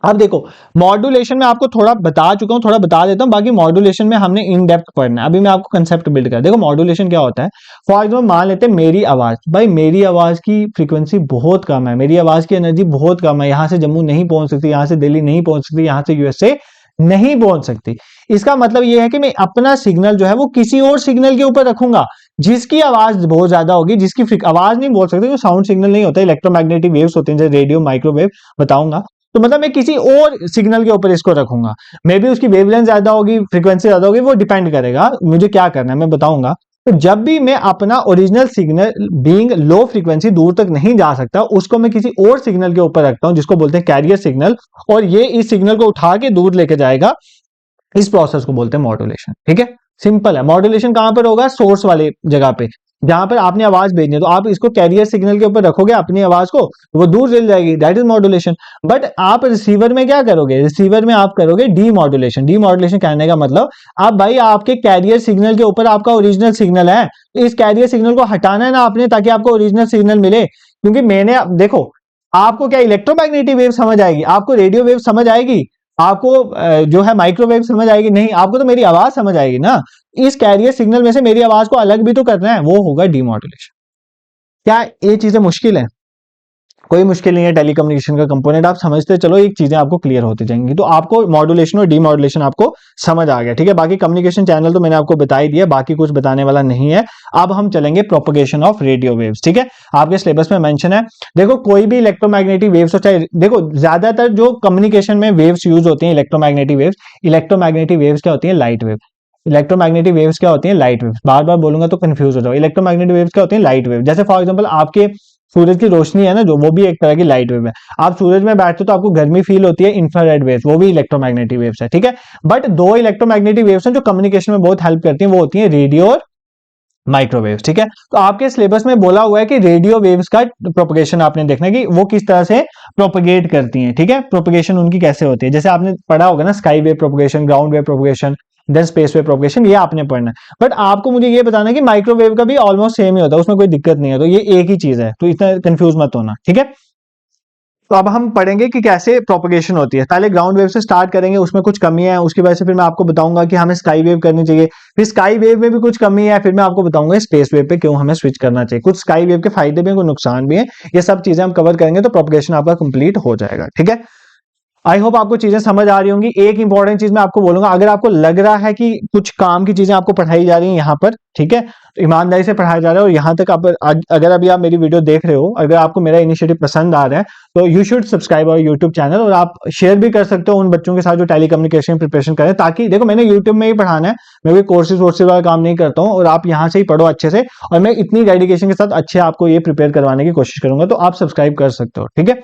अब देखो मॉड्यूलेशन में आपको थोड़ा बता चुका हूं, थोड़ा बता देता हूं, बाकी मॉड्यूलेशन में हमने इन डेप्थ पढ़ना है। अभी मैं आपको कंसेप्ट बिल्ड कर, देखो मॉड्यूलेशन क्या होता है। फॉर एग्जाम्पल मान लेते हैं मेरी आवाज, भाई मेरी आवाज की फ्रीक्वेंसी बहुत कम है, मेरी आवाज की एनर्जी बहुत कम है, यहां से जम्मू नहीं पहुंच सकती, यहां से दिल्ली नहीं पहुंच सकती, यहां से यूएसए नहीं पहुंच सकती। इसका मतलब यह है कि मैं अपना सिग्नल जो है वो किसी और सिग्नल के ऊपर रखूंगा जिसकी आवाज बहुत ज्यादा होगी, जिसकी आवाज नहीं बोल सकते, साउंड सिग्नल नहीं होता, इलेक्ट्रोमैग्नेटिक वेव्स होते हैं जैसे रेडियो, माइक्रोवेव बताऊंगा, तो मतलब मैं किसी और सिग्नल के ऊपर इसको रखूंगा, मे बी उसकी वेवलेंथ ज्यादा होगी, फ्रीक्वेंसी ज्यादा होगी, वो डिपेंड करेगा मुझे क्या करना है मैं बताऊंगा। तो जब भी मैं अपना original signal being low frequency दूर तक नहीं जा सकता, उसको मैं किसी और सिग्नल के ऊपर रखता हूं जिसको बोलते हैं कैरियर सिग्नल, और ये इस सिग्नल को उठा के दूर लेके जाएगा, इस प्रोसेस को बोलते हैं मॉड्यूलेशन, ठीक है। सिंपल है। मॉड्यूलेशन कहां पर होगा, सोर्स वाले जगह पे, जहां पर आपने आवाज भेजनी है, तो आप इसको कैरियर सिग्नल के ऊपर रखोगे अपनी आवाज को, वो दूर चल जाएगी, दैट इज मॉड्यूलेशन। बट आप रिसीवर में क्या करोगे, रिसीवर में आप करोगे डीमॉड्यूलेशन। डीमॉड्यूलेशन कहने का मतलब आप भाई आपके कैरियर सिग्नल के ऊपर आपका ओरिजिनल सिग्नल है, तो इस कैरियर सिग्नल को हटाना है ना आपने, ताकि आपको ओरिजिनल सिग्नल मिले। क्योंकि मैंने देखो, आपको क्या इलेक्ट्रोमैग्नेटिक वेव समझ आएगी, आपको रेडियो वेव समझ आएगी, आपको जो है माइक्रोवेव समझ आएगी, नहीं, आपको तो मेरी आवाज समझ आएगी ना। इस कैरियर सिग्नल में से मेरी आवाज को अलग भी तो करना है, वो होगा डीमॉड्यूलेशन। क्या ये चीजें मुश्किल है, कोई मुश्किल नहीं है। टेलीकम्युनिकेशन का कंपोनेंट आप समझते चलो, एक चीजें आपको क्लियर होती जाएंगी, तो आपको मॉड्यूलेशन और डीमॉड्यूलेशन आपको समझ आ गया, ठीक है। बाकी कम्युनिकेशन चैनल तो मैंने आपको बता ही दिया, बाकी कुछ बताने वाला नहीं है। अब हम चलेंगे प्रोपगेशन ऑफ रेडियो वेव्स, ठीक है। आपके सिलेबस में मेंशन है, देखो कोई भी इलेक्ट्रोमैग्नेटिक वेव्स हो, चाहे देखो ज्यादातर जो कम्युनिकेशन में वेव्स यूज होती हैं इलेक्ट्रोमैग्नेटिक वेव्स क्या होती है, लाइट वेव। इलेक्ट्रोमैग्नेटिक वेव्स क्या होती है, लाइट वेव्स। बार बार बोलूंगा तो कंफ्यूज हो जाओ। इलेक्ट्रोमैग्नेटिक वेव्स क्या होती है, लाइट वेव। जैसे फॉर एग्जांपल आपके सूरज की रोशनी है ना, जो वो भी एक तरह की लाइट वेव है। आप सूरज में बैठते हो तो आपको गर्मी फील होती है, इंफ्रारेड वेव्स, वो भी इलेक्ट्रोमैग्नेटिक वेव्स है, ठीक है। बट 2 इलेक्ट्रोमैग्नेटिक वेव्स हैं जो कम्युनिकेशन में बहुत हेल्प करती हैं, वो होती है रेडियो और माइक्रोवेव्स, ठीक है। तो आपके सिलेबस में बोला हुआ है कि रेडियो वेव्स का प्रोपगेशन आपने देखना है कि वो किस तरह से प्रोपगेट करती हैं, ठीक है। प्रोपगेशन उनकी कैसे होती है, जैसे आपने पढ़ा होगा ना, sky wave propagation, ground wave propagation, then space wave propagation, ये आपने पढ़ना है। बट आपको मुझे ये बताना है कि माइक्रोवेव का भी ऑलमोस्ट सेम ही होता है, उसमें कोई दिक्कत नहीं है, तो ये एक ही चीज है, तो इतना कंफ्यूज मत होना, ठीक है। तो अब हम पढ़ेंगे कि कैसे प्रोपगेशन होती है। पहले ग्राउंड वेव से स्टार्ट करेंगे, उसमें कुछ कमी है, उसकी वजह से फिर मैं आपको बताऊंगा कि हमें स्काई वेव करनी चाहिए, फिर स्काई वेव में भी कुछ कमी है, फिर मैं आपको बताऊंगा स्पेस वेव पे क्यों हमें स्विच करना चाहिए। कुछ स्काई वेव के फायदे भी हैं, कुछ नुकसान भी है, ये सब चीजें हम कवर करेंगे, तो प्रोपगेशन आपका कंप्लीट हो जाएगा, ठीक है। आई होप आपको चीजें समझ आ रही होंगी। एक इंपॉर्टेंट चीज मैं आपको बोलूंगा, अगर आपको लग रहा है कि कुछ काम की चीजें आपको पढ़ाई जा रही हैं यहाँ पर, ठीक है, तो ईमानदारी से पढ़ाया जा रहा है, और यहाँ तक आप अगर अभी आप मेरी वीडियो देख रहे हो, अगर आपको मेरा इनिशिएटिव पसंद आ रहा है, तो you should subscribe our YouTube channel, और आप शेयर भी कर सकते हो उन बच्चों के साथ जो टेलीकम्युनिकेशन प्रिपरेशन करें, ताकि देखो मैंने यूट्यूब में ही पढ़ाना है, मैं कोई कोर्सेज वोर्सेज वाला काम नहीं करता हूँ, और आप यहाँ से ही पढ़ो अच्छे से, और मैं इतनी डेडिकेशन के साथ अच्छे आपको ये प्रिपेयर करवाने की कोशिश करूंगा, तो आप सब्सक्राइब कर सकते हो, ठीक है,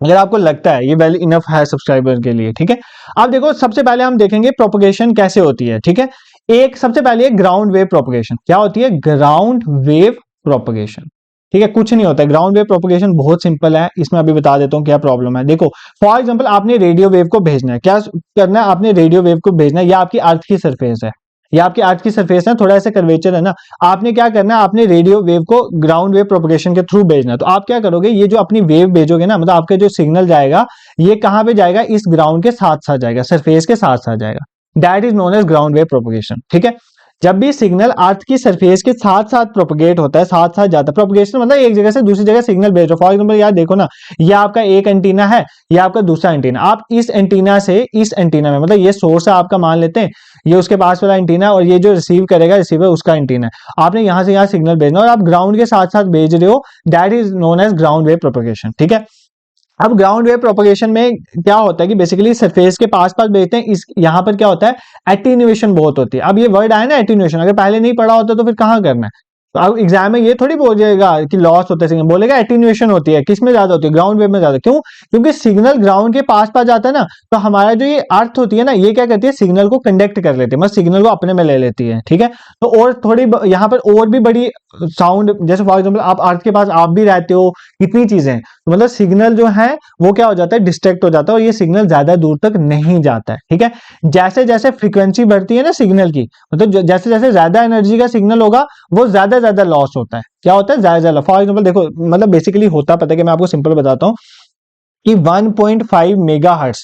अगर आपको लगता है ये वेल इनफ है सब्सक्राइबर के लिए, ठीक है। अब देखो सबसे पहले हम देखेंगे प्रोपगेशन कैसे होती है, ठीक है। एक सबसे पहले ग्राउंड वेव प्रोपगेशन क्या होती है, ग्राउंड वेव प्रोपगेशन। ठीक है, कुछ नहीं होता है। ग्राउंड वेव प्रोपगेशन बहुत सिंपल है, इसमें अभी बता देता हूँ क्या प्रॉब्लम है। देखो फॉर एग्जांपल आपने रेडियो वेव को भेजना है, क्या करना है, आपने रेडियो वेव को भेजना है, या आपकी अर्थ की सरफेस है, या आपकी अर्थ की सरफेस है, थोड़ा ऐसा कर्वेचर है ना, आपने क्या करना है, आपने रेडियो वेव को ग्राउंड वेव प्रोपगेशन के थ्रू भेजना है। तो आप क्या करोगे, ये जो अपनी वेव भेजोगे ना, मतलब आपका जो सिग्नल जाएगा ये कहां पे जाएगा, इस ग्राउंड के साथ साथ जाएगा, सरफेस के साथ साथ जाएगा। That is known as ground wave propagation. ठीक है, जब भी सिग्नल अर्थ की सरफेस के साथ साथ प्रोपगेट होता है, साथ साथ जाता है, प्रोपगेशन मतलब एक जगह से दूसरी जगह सिग्नल भेज रहे हो। फॉर एग्जांपल यार देखो ना, ये आपका एक एंटीना है, ये आपका दूसरा एंटीना, आप इस एंटीना से इस एंटीना में, मतलब ये सोर्स है आपका, मान लेते हैं ये उसके पास वाला एंटीना, और ये जो रिसीव करेगा रिसीवर उसका एंटीना है। आपने यहां से यहां सिग्नल भेजना और आप ग्राउंड के साथ साथ भेज रहे हो, that is known as ground wave propagation. ठीक है, अब ग्राउंड वेव प्रोपगेशन में क्या होता है कि बेसिकली सरफेस के पास पास भेजते हैं, इस यहां पर क्या होता है, एटीन्यूएशन बहुत होती है। अब ये वर्ड आया ना एटीन्यूएशन, अगर पहले नहीं पढ़ा होता तो फिर कहां करना है। तो अब एग्जाम में ये थोड़ी बोलेगा कि लॉस होता है सिग्नल, बोलेगा एटीन्यूएशन होती है। किसमें ज्यादा होती है, ग्राउंड वेव में ज्यादा। क्यों, क्योंकि सिग्नल ग्राउंड के पास पास जाता है ना, तो हमारा जो ये अर्थ होती है ना, ये क्या करती है, सिग्नल को कंडक्ट कर लेती है, मतलब सिग्नल को अपने में ले लेती है। ठीक है, तो और थोड़ी यहाँ पर और भी बड़ी साउंड, जैसे फॉर एग्जाम्पल आप अर्थ के पास आप भी रहते हो, कितनी चीजें हैं, तो मतलब सिग्नल जो है वो क्या हो जाता है, डिस्ट्रैक्ट हो जाता है, और ये सिग्नल ज्यादा दूर तक नहीं जाता है। ठीक है, जैसे जैसे फ्रीक्वेंसी बढ़ती है ना सिग्नल की, मतलब जैसे जैसे ज्यादा एनर्जी का सिग्नल होगा वो ज्यादा ज्यादा लॉस होता है। क्या होता है, ज्यादा ज्यादा। फॉर एग्जाम्पल देखो, मतलब बेसिकली होता पता है कि मैं आपको सिंपल बताता हूँ कि 1.5 मेगा हर्ट्स,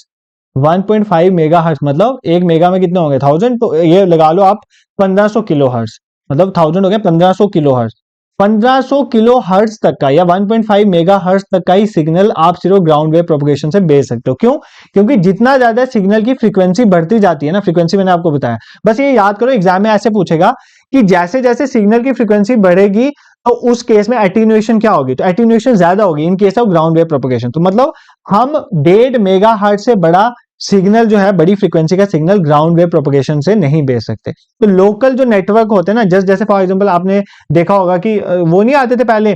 1.5 मेगा हर्ट्स मतलब एक मेगा में कितने होंगे, 1000, तो ये लगा लो आप 1500 किलो हर्ट्स, मतलब 1000 हो गया 1500 किलो हर्ट्स। 1500 किलो हर्ट्ज तक का या 1.5 मेगा हर्ट्ज तक का ही सिग्नल आप सिर्फ ग्राउंड वेव प्रोपगेशन से भेज सकते हो। क्यों, क्योंकि जितना ज्यादा सिग्नल की फ्रीक्वेंसी बढ़ती जाती है ना, फ्रीक्वेंसी मैंने आपको बताया, बस ये याद करो, एग्जाम में ऐसे पूछेगा कि जैसे जैसे सिग्नल की फ्रीक्वेंसी बढ़ेगी तो उस केस में एटीन्यूएशन क्या होगी, तो एटीन्यूएशन ज्यादा होगी in case of ground wave propagation. तो मतलब हम 1.5 मेगा हर्ट्ज से बड़ा सिग्नल जो है, बड़ी फ्रीक्वेंसी का सिग्नल ग्राउंड वेव प्रोपगेशन से नहीं भेज सकते। तो लोकल जो नेटवर्क होते हैं ना, जस्ट जैसे फॉर एग्जांपल आपने देखा होगा कि वो नहीं आते थे पहले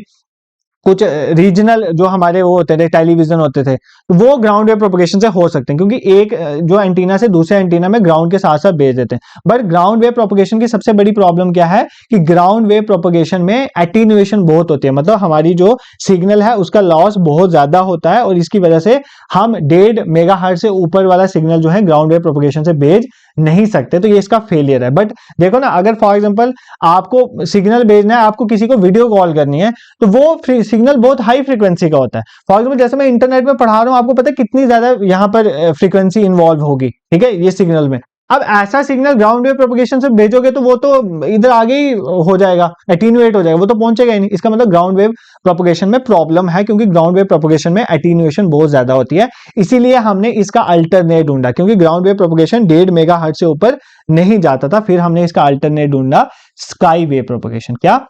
कुछ रीजनल जो हमारे वो होते थे, टेलीविजन होते थे, तो वो ग्राउंड वेव प्रोपगेशन से हो सकते हैं, क्योंकि एक जो एंटीना से दूसरे एंटीना में ग्राउंड के साथ साथ भेज देते हैं। बट ग्राउंड वेव प्रोपगेशन की सबसे बड़ी प्रॉब्लम क्या है कि ग्राउंड वेव प्रोपगेशन में एटीन्यूएशन बहुत होती है, मतलब हमारी जो सिग्नल है उसका लॉस बहुत ज्यादा होता है, और इसकी वजह से हम 1.5 मेगा हर्ट्ज से ऊपर वाला सिग्नल जो है ग्राउंड वेव प्रोपगेशन से भेज नहीं सकते। तो ये इसका फेलियर है। बट देखो ना, अगर फॉर एग्जांपल आपको सिग्नल भेजना है, आपको किसी को वीडियो कॉल करनी है, तो वो सिग्नल बहुत हाई फ्रीक्वेंसी का होता है। फॉर एग्जांपल जैसे मैं इंटरनेट पे पढ़ा रहा हूं, आपको पता है कितनी ज्यादा यहाँ पर फ्रीक्वेंसी इन्वॉल्व होगी, ठीक है, ये सिग्नल में। अब ऐसा सिग्नल ग्राउंड वेव प्रोपगेशन से भेजोगे तो वो तो इधर आगे ही हो जाएगा, एटीन्यूएट हो जाएगा, वो तो पहुंचेगा ही नहीं। इसका मतलब ग्राउंड वेव प्रोपगेशन में प्रॉब्लम है, क्योंकि ग्राउंड वेव प्रोपगेशन में एटीन्यूएशन बहुत ज्यादा होती है। इसीलिए हमने इसका अल्टरनेट ढूंढा, क्योंकि ground wave propagation 1.5 mega hertz से ऊपर नहीं जाता था। फिर हमने इसका अल्टरनेट ढूंढा, स्काई वेव प्रोपगेशन। क्या,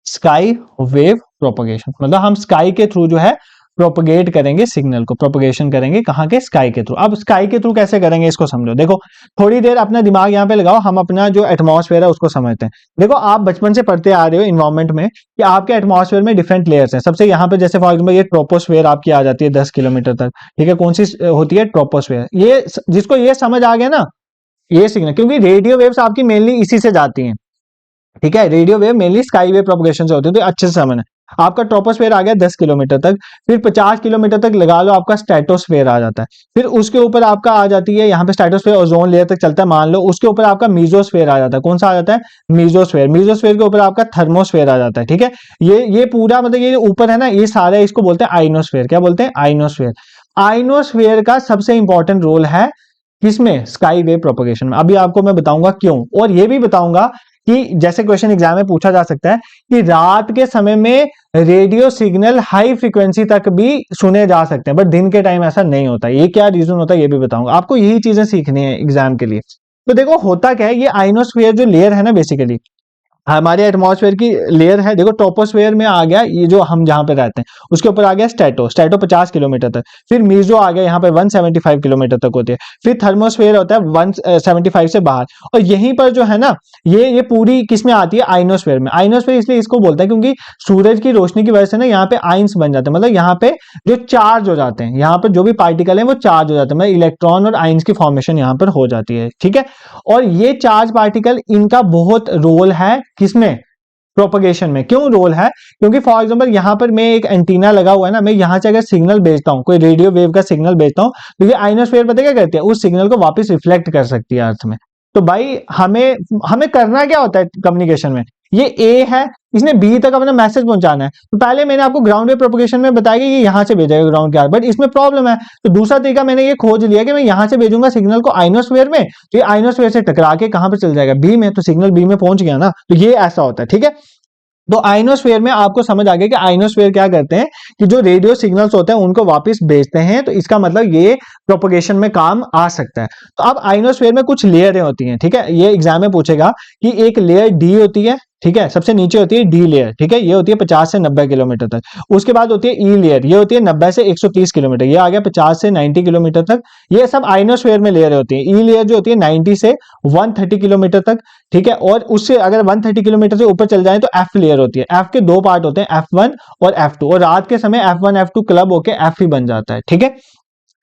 स्काई वेव प्रोपगेशन, मतलब हम स्काई के थ्रू जो है प्रोपगेट करेंगे सिग्नल को, प्रोपगेशन करेंगे कहां के, स्काई के थ्रू। अब स्काई के थ्रू कैसे करेंगे इसको समझो। देखो थोड़ी देर अपना दिमाग यहां पे लगाओ, हम अपना जो एटमॉस्फेयर है उसको समझते हैं। देखो आप बचपन से पढ़ते आ रहे हो इन्वायरमेंट में कि आपके एटमॉस्फेयर में डिफरेंट लेयर्स हैं। सबसे यहाँ पे जैसे फॉर एग्जाम्पल ये ट्रोपोस्फेयर आपकी आ जाती है 10 किलोमीटर तक, ठीक है, कौन सी होती है, ट्रोपोस्फेयर। ये जिसको ये समझ आ गया ना, ये सिग्नल, क्योंकि रेडियो वेव्स आपकी मेनली इसी से जाती हैं, ठीक है, radio wave mainly sky wave propagation से होती है, तो अच्छे से समझना। आपका ट्रोपोस्फेयर आ गया 10 किलोमीटर तक, फिर 50 किलोमीटर तक लगा लो आपका स्ट्रेटोस्फेयर आ जाता है, फिर उसके ऊपर आपका आ जाती है यहाँ पे स्ट्रेटोस्फेयर, ओजोन लेयर तक चलता है मान लो, उसके ऊपर आपका मीजोस्फेयर आ जाता है। कौन सा आ जाता है, मीजोस्फेयर। मीजोस्फेयर के ऊपर आपका थर्मोस्फेयर आ जाता है, ठीक है। ये पूरा मतलब ये ऊपर है ना, ये सारा इसको बोलते हैं आइनोस्फेयर। क्या बोलते हैं, आइनोस्फेयर। आइनोस्फेयर का सबसे इंपॉर्टेंट रोल है किसमें, स्काई वेव प्रोपगेशन में। अभी आपको मैं बताऊंगा क्यों, और ये भी बताऊंगा कि जैसे क्वेश्चन एग्जाम में पूछा जा सकता है कि रात के समय में रेडियो सिग्नल हाई फ्रीक्वेंसी तक भी सुने जा सकते हैं, बट दिन के टाइम ऐसा नहीं होता। ये क्या रीजन होता है ये भी बताऊंगा आपको, यही चीजें सीखनी है एग्जाम के लिए। तो देखो होता क्या है, ये आइनोस्फीयर जो लेयर है ना, बेसिकली हमारे एटमॉस्फेयर की लेयर है। देखो ट्रोपोस्फेयर में आ गया ये जो हम जहां पे रहते हैं, उसके ऊपर आ गया स्ट्रेटो, स्ट्रेटो 50 किलोमीटर तक, फिर मीजो आ गया यहाँ पे 175 किलोमीटर तक होती है, फिर थर्मोस्फेयर होता है 175 से बाहर, और यहीं पर जो है ना ये पूरी किस में आती है, आइनोस्फेयर में। आइनोस्फेयर इसलिए इसको बोलते हैं क्योंकि सूरज की रोशनी की वजह से ना यहाँ पे आइंस बन जाते हैं, मतलब यहाँ पे जो चार्ज हो जाते हैं, यहाँ पर जो भी पार्टिकल है वो चार्ज हो जाते हैं, मतलब इलेक्ट्रॉन और आइंस की फॉर्मेशन यहाँ पर हो जाती है, ठीक है। और ये चार्ज पार्टिकल इनका बहुत रोल है किसमें, प्रोपगेशन में क्यों रोल है? क्योंकि फॉर एग्जांपल यहाँ पर मैं एक एंटीना लगा हुआ है ना, मैं यहाँ से अगर सिग्नल भेजता हूँ, कोई रेडियो वेव का सिग्नल भेजता हूँ, तो ये आइनोस्फीयर पता क्या करती है, उस सिग्नल को वापस रिफ्लेक्ट कर सकती है अर्थ में। तो भाई हमें हमें करना क्या होता है कम्युनिकेशन में, ये ए है, इसने बी तक अपना मैसेज पहुंचाना है, तो पहले मैंने आपको ग्राउंड वेव प्रोपगेशन में बताया कि ये यहाँ से भेजेगा ग्राउंड के, बट इसमें प्रॉब्लम है, तो दूसरा तरीका मैंने ये खोज लिया कि मैं यहाँ से भेजूंगा सिग्नल को आइनोस्फीयर में, तो ये आइनोस्फीयर से टकरा के कहां पे चल जाएगा, बी में, तो सिग्नल बी में पहुंच गया ना, तो ये ऐसा होता है। ठीक है, तो आइनोस्फीयर में आपको समझ आ गया कि आइनोस्फीयर क्या करते हैं कि जो रेडियो सिग्नल्स होते हैं उनको वापस भेजते हैं, तो इसका मतलब ये प्रोपगेशन में काम आ सकता है। तो अब आइनोस्फीयर में कुछ लेयरें होती हैं, ठीक है, ये एग्जाम में पूछेगा कि एक लेयर डी होती है, ठीक है, सबसे नीचे होती है डी लेयर, ठीक है, ये होती है 50 से 90 किलोमीटर तक। उसके बाद होती है ई लेयर, ये होती है 90 से 130 किलोमीटर, ये आ गया 50 से 90 किलोमीटर तक। ये सब आइनोस्फीयर में लेयर होती है। ई लेयर जो होती है 90 से 130 किलोमीटर तक, ठीक है, और उससे अगर 130 किलोमीटर से ऊपर चल जाए तो एफ लेयर होती है। एफ के दो पार्ट होते हैं, F1 और F2, और रात के समय F1 F2 क्लब होके F ही बन जाता है। ठीक है,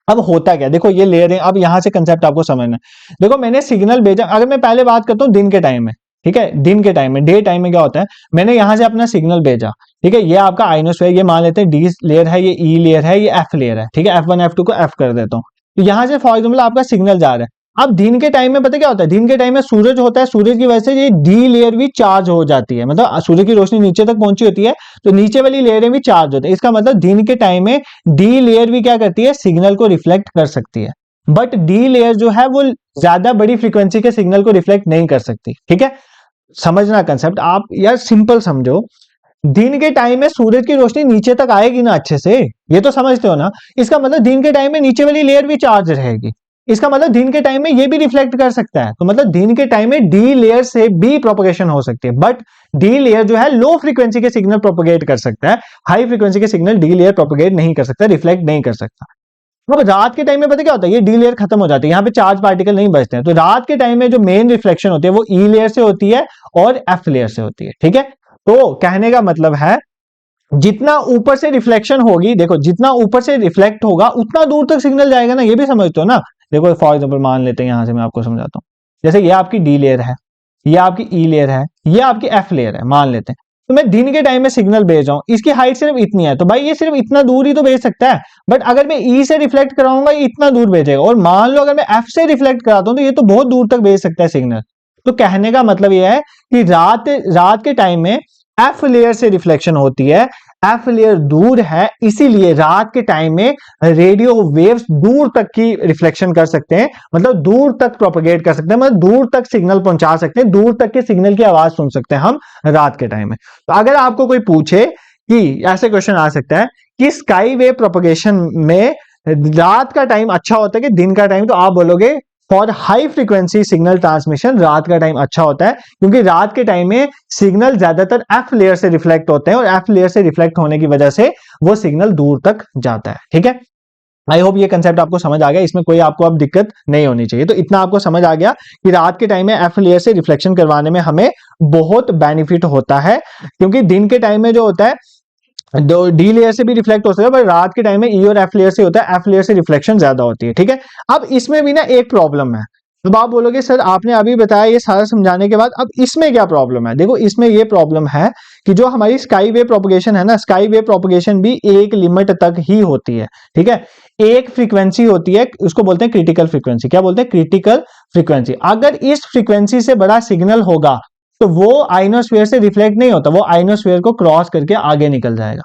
अब होता क्या, देखो ये लेयर है, अब यहां से कंसेप्ट आपको समझना है। देखो मैंने सिग्नल भेजा, अगर मैं पहले बात करता हूँ दिन के टाइम में, ठीक है, दिन के टाइम में, डे टाइम में क्या होता है, मैंने यहां से अपना सिग्नल भेजा, ठीक है, ये आपका आइनोस्फीयर, ये मान लेते हैं डी लेयर है, ये ई लेयर है, ये एफ लेयर है, ठीक है, F1 F2 को एफ कर देता हूँ, तो यहां से फॉर एग्जाम्पल आपका सिग्नल जा रहा है। अब दिन के टाइम में पता क्या होता है, दिन के टाइम में सूरज होता है, सूरज की वजह से ये डी लेयर भी चार्ज हो जाती है, मतलब सूरज की रोशनी नीचे तक पहुंची होती है, तो नीचे वाली लेयरें भी चार्ज होती है। इसका मतलब दिन के टाइम में डी लेयर भी क्या करती है, सिग्नल को रिफ्लेक्ट कर सकती है, बट डी लेयर जो है वो ज्यादा बड़ी फ्रीक्वेंसी के सिग्नल को रिफ्लेक्ट नहीं कर सकती। ठीक है, समझना कंसेप्ट आप यार, सिंपल समझो। दिन के टाइम में सूरज की रोशनी नीचे तक आएगी ना अच्छे से, ये तो समझते हो ना, इसका मतलब दिन के टाइम में नीचे वाली लेयर भी चार्ज रहेगी, इसका मतलब दिन के टाइम में ये भी रिफ्लेक्ट कर सकता है, तो मतलब दिन के टाइम में डी लेयर से भी प्रोपगेशन हो सकती है, बट डी लेयर जो है लो फ्रीक्वेंसी के सिग्नल प्रोपगेट कर सकता है, हाई फ्रीक्वेंसी के सिग्नल डी लेयर प्रोपगेट नहीं कर सकता, रिफ्लेक्ट नहीं कर सकता। अब रात के टाइम में पता क्या होता है, ये डी लेयर खत्म हो जाती है, यहाँ पे चार्ज पार्टिकल नहीं बचते हैं, तो रात के टाइम में जो मेन रिफ्लेक्शन होती है वो ई लेयर से होती है और एफ लेयर से होती है। ठीक है, तो कहने का मतलब है जितना ऊपर से रिफ्लेक्शन होगी, देखो जितना ऊपर से रिफ्लेक्ट होगा उतना दूर तक सिग्नल जाएगा ना, ये भी समझते हो ना। देखो फॉर एग्जांपल मान लेते हैं, यहां से मैं आपको समझाता हूँ, जैसे ये आपकी डी लेयर है, ये आपकी ई लेयर है, ये आपकी एफ लेयर है, मान लेते हैं, तो मैं दिन के टाइम में सिग्नल भेज रहा हूं, इसकी हाइट सिर्फ इतनी है, तो भाई ये सिर्फ इतना दूर ही तो भेज सकता है, बट अगर मैं ई से रिफ्लेक्ट कराऊंगा ये इतना दूर भेजेगा, और मान लो अगर मैं एफ से रिफ्लेक्ट कराता हूं तो ये तो बहुत दूर तक भेज सकता है सिग्नल। तो कहने का मतलब ये है कि रात के टाइम में एफ लेयर से रिफ्लेक्शन होती है, एफ लेयर दूर है, इसीलिए रात के टाइम में रेडियो वेव्स दूर तक की रिफ्लेक्शन कर सकते हैं, मतलब दूर तक प्रोपगेट कर सकते हैं, मतलब दूर तक सिग्नल पहुंचा सकते हैं, दूर तक के सिग्नल की आवाज सुन सकते हैं हम रात के टाइम में। तो अगर आपको कोई पूछे कि ऐसे क्वेश्चन आ सकता है कि स्काई वेव प्रोपगेशन में रात का टाइम अच्छा होता है कि दिन का टाइम, तो आप बोलोगे for high frequency signal transmission रात का टाइम अच्छा होता है, क्योंकि रात के टाइम में सिग्नल ज्यादातर एफ लेयर से रिफ्लेक्ट होते हैं, और एफ लेयर से रिफ्लेक्ट होने की वजह से वो सिग्नल दूर तक जाता है। ठीक है, आई होप ये कंसेप्ट आपको समझ आ गया, इसमें कोई आपको अब दिक्कत नहीं होनी चाहिए। तो इतना आपको समझ आ गया कि रात के टाइम में एफ लेयर से रिफ्लेक्शन करवाने में हमें बहुत बेनिफिट होता है, क्योंकि दिन के टाइम में जो होता है डी लेयर से भी रिफ्लेक्ट हो सकता है, पर रात के टाइम में ई और एफ लेयर से होता है, एफ लेयर से रिफ्लेक्शन ज्यादा होती है। ठीक है, अब इसमें भी ना एक प्रॉब्लम है, तो आप बोलोगे सर आपने अभी बताया ये सारा समझाने के बाद अब इसमें क्या प्रॉब्लम है। देखो इसमें ये प्रॉब्लम है कि जो हमारी स्काई वेव प्रोपगेशन है ना, स्काई वेव प्रोपगेशन भी एक लिमिट तक ही होती है। ठीक है, एक फ्रीक्वेंसी होती है, उसको बोलते हैं क्रिटिकल फ्रीक्वेंसी। क्या बोलते हैं? Critical frequency. अगर इस फ्रीक्वेंसी से बड़ा सिग्नल होगा तो वो आइनोस्फीयर से रिफ्लेक्ट नहीं होता, वो आइनोस्फीयर को क्रॉस करके आगे निकल जाएगा।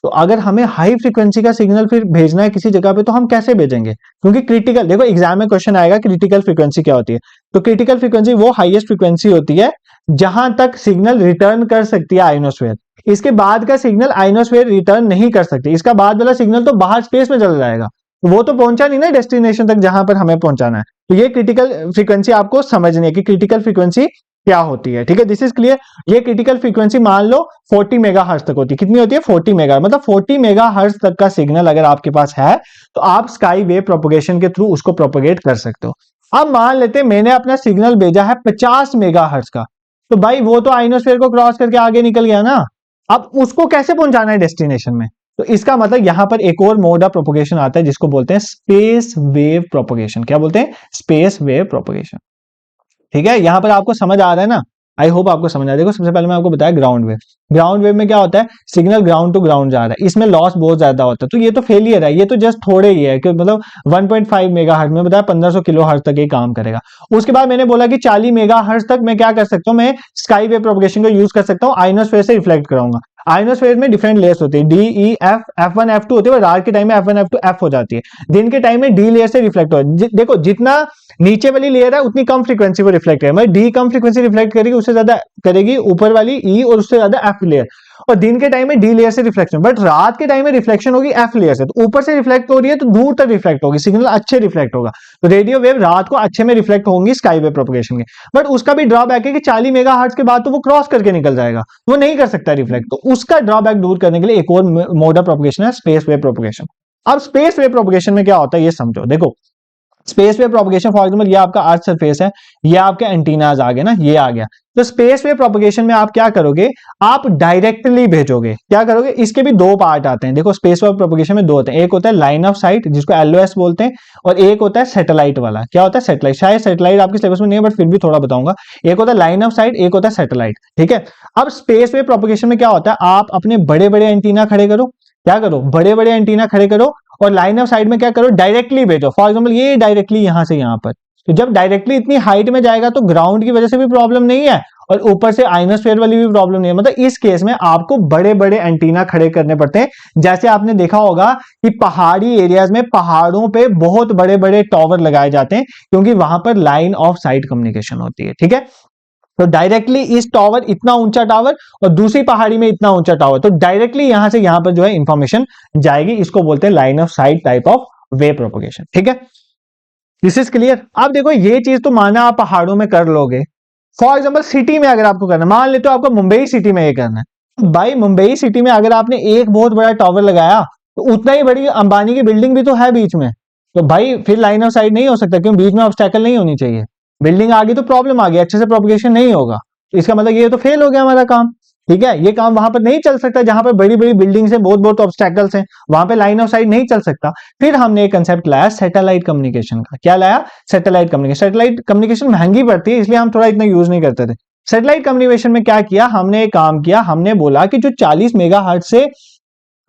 तो अगर हमें हाई फ्रीक्वेंसी का सिग्नल फिर भेजना है किसी जगह पे, तो हम कैसे भेजेंगे? क्योंकि क्रिटिकल, देखो एग्जाम में क्वेश्चन आएगा क्रिटिकल फ्रीक्वेंसी क्या होती है, तो क्रिटिकल फ्रीक्वेंसी वो हाईएस्ट फ्रीक्वेंसी होती है जहां तक सिग्नल रिटर्न कर सकती है आइनोस्फीयर, इसके बाद का सिग्नल आइनोस्फीयर रिटर्न नहीं कर सकती, इसका बाद वाला सिग्नल तो बाहर स्पेस में चला जाएगा, वो तो पहुंचा नहीं ना डेस्टिनेशन तक जहां पर हमें पहुंचाना है। तो ये क्रिटिकल फ्रीक्वेंसी आपको समझनी है कि क्रिटिकल फ्रीक्वेंसी क्या होती है। ठीक है, दिस इज क्लियर। ये क्रिटिकल फ्रीक्वेंसी मान लो 40 मेगाहर्ट्ज तक होती है। कितनी होती है? 40 मेगा, मतलब 40 मेगाहर्ट्ज तक का सिग्नल अगर आपके पास है तो आप स्काई वेव प्रोपगेशन के थ्रू उसको प्रोपगेट कर सकते हो। अब मान लेते हैं मैंने अपना सिग्नल भेजा है 50 मेगाहर्ट्ज का, तो भाई वो तो आइनोस्फीयर को क्रॉस करके आगे निकल गया ना, अब उसको कैसे पहुंचाना है डेस्टिनेशन में? तो इसका मतलब यहां पर एक और मोड ऑफ प्रोपगेशन आता है जिसको बोलते हैं स्पेस वेव प्रोपगेशन। क्या बोलते हैं? Space wave propagation. ठीक है, यहां पर आपको समझ आ रहा है ना? आई होप आपको समझ आया। देखो सबसे पहले मैं आपको बताया ग्राउंड वेव। ग्राउंड वेव में क्या होता है, सिग्नल ग्राउंड टू ग्राउंड जा रहा है, इसमें लॉस बहुत ज्यादा होता है, तो ये तो फेलियर है, ये तो जस्ट थोड़े ही है कि मतलब 1.5 मेगाहर्ट्ज में बताया 1500 किलोहर्ट्ज तक ये काम करेगा। उसके बाद मैंने बोला कि 40 मेगाहर्ट्ज तक मैं क्या कर सकता हूँ, मैं स्काई वेव प्रोपगेशन को यूज कर सकता हूँ, आइनोस्फीयर से रिफ्लेक्ट कराऊंगा। आइनोस्फीयर में डिफरेंट लेयर्स होती है, D E F, F1 F2 होती है, और रात के टाइम में F1 F2 F हो जाती है, दिन के टाइम में डी लेयर से रिफ्लेक्ट हो। देखो जितना नीचे वाली लेयर है उतनी कम फ्रीक्वेंसी को रिफ्लेक्ट करेगी, मतलब डी कम फ्रीक्वेंसी रिफ्लेक्ट करेगी, उससे ज्यादा करेगी ऊपर वाली ई, और उससे ज्यादा एफ लेयर। और दिन के टाइम में डी लेयर से रिफ्लेक्शन, बट रात के टाइम में रिफ्लेक्शन होगी एफ लेयर से, तो ऊपर से रिफ्लेक्ट हो रही है तो दूर तक रिफ्लेक्ट होगी, सिग्नल अच्छे रिफ्लेक्ट होगा। तो रेडियो वेव रात को अच्छे में रिफ्लेक्ट होंगी स्काई वेव प्रोपगेशन के। बट उसका भी ड्रॉबैक है कि 40 मेगाहर्ट्ज के बाद तो वो क्रॉस करके निकल जाएगा, वो नहीं कर सकता रिफ्लेक्ट, तो उसका ड्रॉबैक दूर करने के लिए एक और मोड ऑफ प्रोपगेशन है स्पेस वेव प्रोपगेशन। अब स्पेस वेव प्रोपगेशन में क्या होता है ये समझो। देखो space wave propagation, for example ये आपका अर्थ सरफेस है, ये आपके एंटीनाज आ गए ना, ये आ गया। तो स्पेस वेव प्रोपगेशन में आप क्या करोगे, आप डायरेक्टली भेजोगे। क्या करोगे, इसके भी दो पार्ट आते हैं। देखो स्पेस वेव प्रोपगेशन में दो होते हैं, एक होता है लाइन ऑफ साइट जिसको LOS बोलते हैं, और एक होता है सैटेलाइट वाला। क्या होता है सैटेलाइट, शायद सैटेलाइट आपके सिलेबस में नहीं है बट फिर भी थोड़ा बताऊंगा। एक होता है लाइन ऑफ साइट, एक होता है सैटेलाइट, ठीक है। अब स्पेस वेव प्रोपगेशन में क्या होता है, आप अपने बड़े बड़े एंटीना खड़े करो, क्या करो, बड़े बड़े एंटीना खड़े करो, और लाइन ऑफ साइड में क्या करो, डायरेक्टली भेजो। फॉर एग्जांपल ये डायरेक्टली यहां से यहां पर, तो जब डायरेक्टली इतनी हाइट में जाएगा तो ग्राउंड की वजह से भी प्रॉब्लम नहीं है, और ऊपर से आइनोस्फीयर वाली भी प्रॉब्लम नहीं है। मतलब इस केस में आपको बड़े बड़े एंटीना खड़े करने पड़ते हैं। जैसे आपने देखा होगा कि पहाड़ी एरियाज में पहाड़ों पे बहुत बड़े बड़े टावर लगाए जाते हैं, क्योंकि वहां पर लाइन ऑफ साइट कम्युनिकेशन होती है, ठीक है। तो डायरेक्टली इस टावर, इतना ऊंचा टावर, और दूसरी पहाड़ी में इतना ऊंचा टावर, तो डायरेक्टली यहां से यहां पर जो है इंफॉर्मेशन जाएगी, इसको बोलते हैं line of site type of wave propagation, ठीक है। This is clear. आप देखो ये चीज तो माना आप पहाड़ों में कर लोगे, फॉर एग्जाम्पल सिटी में अगर आपको करना, मान लेते हो आपको मुंबई सिटी में ये करना है, भाई मुंबई सिटी में अगर आपने एक बहुत बड़ा टावर लगाया तो उतना ही बड़ी अंबानी की बिल्डिंग भी तो है बीच में, तो भाई फिर लाइन ऑफ साइट नहीं हो सकता, क्योंकि बीच में ऑब्स्टैकल नहीं होनी चाहिए। बिल्डिंग आ गई तो प्रॉब्लम आ गई, अच्छे से प्रोपगेशन नहीं होगा, इसका मतलब ये तो फेल हो गया हमारा काम, ठीक है। ये काम वहां पर नहीं चल सकता जहां पर बड़ी बड़ी बिल्डिंग्स हैं, बहुत बहुत ऑब्स्टैकल्स हैं, वहां पे लाइन ऑफ साइट नहीं चल सकता। फिर हमने एक कंसेप्ट लाया सैटेलाइट कम्युनिकेशन का। क्या लाया, सैटेलाइट कम्युनिकेशन। सैटेलाइट कम्युनिकेशन महंगी पड़ती है, इसलिए हम थोड़ा इतना यूज नहीं करते थे। सैटेलाइट कम्युनिकेशन में क्या किया हमने, एक काम किया, हमने बोला कि जो 40 मेगाहर्ट्ज से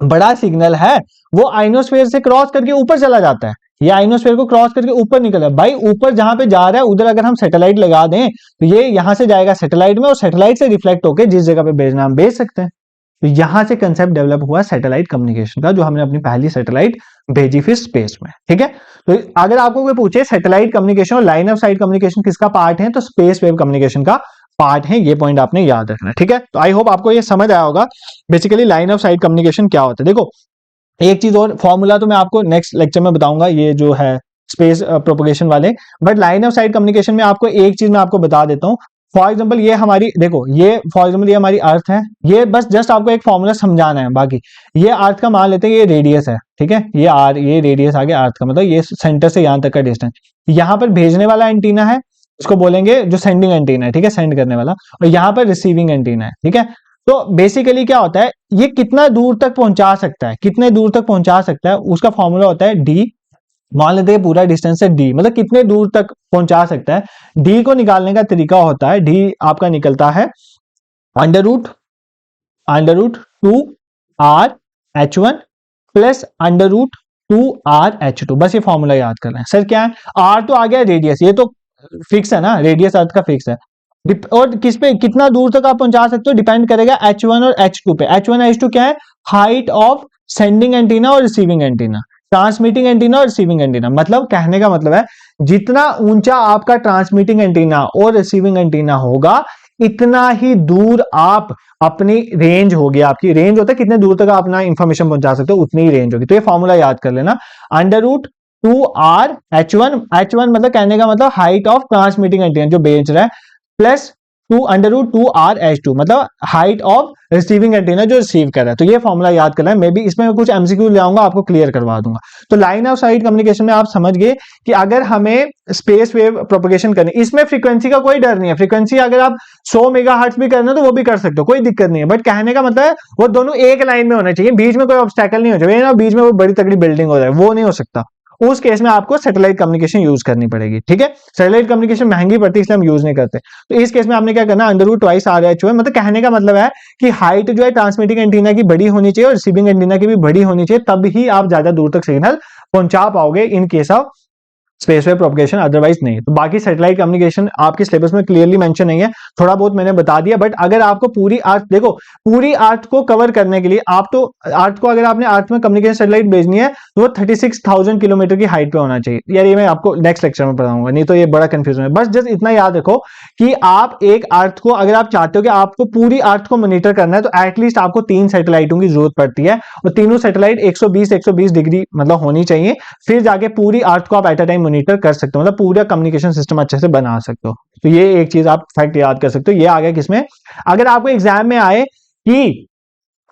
बड़ा सिग्नल है वो आइनोस्फीयर से क्रॉस करके ऊपर चला जाता है, ये आइनोस्फीयर को क्रॉस करके ऊपर निकल है। भाई ऊपर जहां पे जा रहा है उधर अगर हम सैटेलाइट लगा दें तो ये यहां से जाएगा सैटेलाइट में, और सैटेलाइट से रिफ्लेक्ट होकर जिस जगह पे भेजना हम भेज सकते हैं। तो यहां से कंसेप्ट डेवलप हुआ सैटेलाइट कम्युनिकेशन का, जो हमने अपनी पहली सैटेलाइट भेजी फिर स्पेस में, ठीक है। तो अगर आपको कोई पूछे सैटेलाइट कम्युनिकेशन और लाइन ऑफ साइट कम्युनिकेशन किसका पार्ट है, तो स्पेस वेव कम्युनिकेशन का पार्ट है, ये पॉइंट आपने याद रखना है, ठीक है। तो आई होप आपको ये समझ आया होगा basically line of site communication क्या होता है। देखो एक चीज और, फॉर्मूला तो मैं आपको नेक्स्ट लेक्चर में बताऊंगा, ये जो है स्पेस प्रोपगेशन वाले, but line of site communication में आपको एक चीज मैं आपको बता देता हूँ। फॉर एग्जांपल ये हमारी, देखो ये फॉर एग्जांपल ये हमारी अर्थ है, ये बस जस्ट आपको एक फॉर्मूला समझाना है। बाकी ये अर्थ का मान लेते हैं, ये रेडियस है, ठीक है, ये रेडियस आ गया अर्थ का, मतलब ये सेंटर से यहां तक का डिस्टेंस। यहाँ पर भेजने वाला एंटीना है, उसको बोलेंगे जो सेंडिंग एंटीना है, ठीक है, सेंड करने वाला, और यहाँ पर रिसीविंग एंटीना है, ठीक है। तो बेसिकली क्या होता है, ये कितना दूर तक पहुंचा सकता है, कितने दूर तक पहुंचा सकता है, उसका फॉर्मूला होता है डी। मान लेते हैं पूरा डिस्टेंस है डी, मतलब कितने दूर तक पहुंचा सकता है। डी को निकालने का तरीका होता है, डी आपका निकलता है under root 2r(h1) plus under root 2r(h2). बस ये फॉर्मूला याद कर रहे हैं। सर क्या है, आर तो आ गया रेडियस, ये तो फिक्स है ना, रेडियस अर्थ का फिक्स है, और किस पे कितना दूर तक आप पहुंचा सकते हो डिपेंड करेगा H1 और H2 पे। H1 H2 क्या है, हाइट ऑफ सेंडिंग एंटीना और रिसीविंग एंटीना, ट्रांसमिटिंग एंटीना और रिसीविंग एंटीना। मतलब कहने का मतलब है जितना ऊंचा आपका ट्रांसमिटिंग एंटीना और रिसीविंग एंटीना होगा इतना ही दूर आप अपनी रेंज होगी, आपकी रेंज होता है कितने दूर तक आप अपना इंफॉर्मेशन पहुंचा सकते हो, उतनी ही रेंज होगी। तो ये फॉर्मूला याद कर लेना, अंडर रूट 2r(h1), H1 मतलब कहने का मतलब हाइट ऑफ ट्रांसमिटिंग एंटीना जो भेज रहा है, प्लस अंडर रूट 2r(h2) मतलब हाइट ऑफ रिसीविंग एंटीना जो रिसीव कर रहा है। तो ये फॉर्मूला याद करना है, मे बी इसमें कुछ एमसीक्यू ले आऊंगा, आपको क्लियर करवा दूंगा। तो लाइन ऑफ साइट कम्युनिकेशन में आप समझ गए कि अगर हमें स्पेस वेव प्रोपगेशन करनी, इसमें फ्रीक्वेंसी का कोई डर नहीं है। फ्रीक्वेंसी अगर आप 100 मेगाहर्ट्ज भी करना तो वो भी कर सकते हो, कोई दिक्कत नहीं है। बट कहने का मतलब है वो दोनों एक लाइन में होने चाहिए, बीच में कोई ऑब्स्टैकल नहीं हो चाहिए ना, बीच में वो बड़ी तगड़ी बिल्डिंग हो जाए, वो नहीं हो सकता। उस केस में आपको सैटेलाइट कम्युनिकेशन यूज करनी पड़ेगी। ठीक है, सैटेलाइट कम्युनिकेशन महंगी पड़ती है इसलिए हम यूज नहीं करते। तो इस केस में आपने क्या करना, √2 मतलब कहने का मतलब है कि हाइट जो है ट्रांसमिटिंग एंटीना की बड़ी होनी चाहिए और रिसीविंग एंटीना की भी बड़ी होनी चाहिए, तब ही आप ज्यादा दूर तक सिग्नल पहुंचा पाओगे in case of space wave propagation, otherwise नहीं। तो बाकी सैटेलाइट कम्युनिकेशन आपके सिलेबस में क्लियरली मेंशन नहीं है, थोड़ा बहुत मैंने बता दिया। बट अगर आपको पूरी अर्थ, देखो पूरी अर्थ को कवर करने के लिए आप तो अर्थ को, अगर आपने अर्थ में कम्युनिकेशन सैटेलाइट भेजनी है तो वो 36,000 किलोमीटर की हाइट पे होना चाहिए। यार ये मैं आपको नेक्स्ट लेक्चर में बताऊंगा, नहीं तो ये बड़ा कंफ्यूजन है। बस जस्ट इतना याद रखो कि आप एक अर्थ को, अगर आप चाहते हो कि आपको पूरी अर्थ को मॉनिटर करना है, तो एटलीस्ट आपको 3 सैटेलाइटों की जरूरत पड़ती है, और तीनों सैटेलाइट 120 डिग्री मतलब होनी चाहिए, फिर जाके पूरी अर्थ को आप एट अ टाइम मॉनिटर कर सकते हो, मतलब पूरा कम्युनिकेशन सिस्टम अच्छे से बना सकते हो। तो ये एक चीज आप फैक्ट याद कर सकते हो। ये आ गया किसमें, अगर आपको एग्जाम में आए कि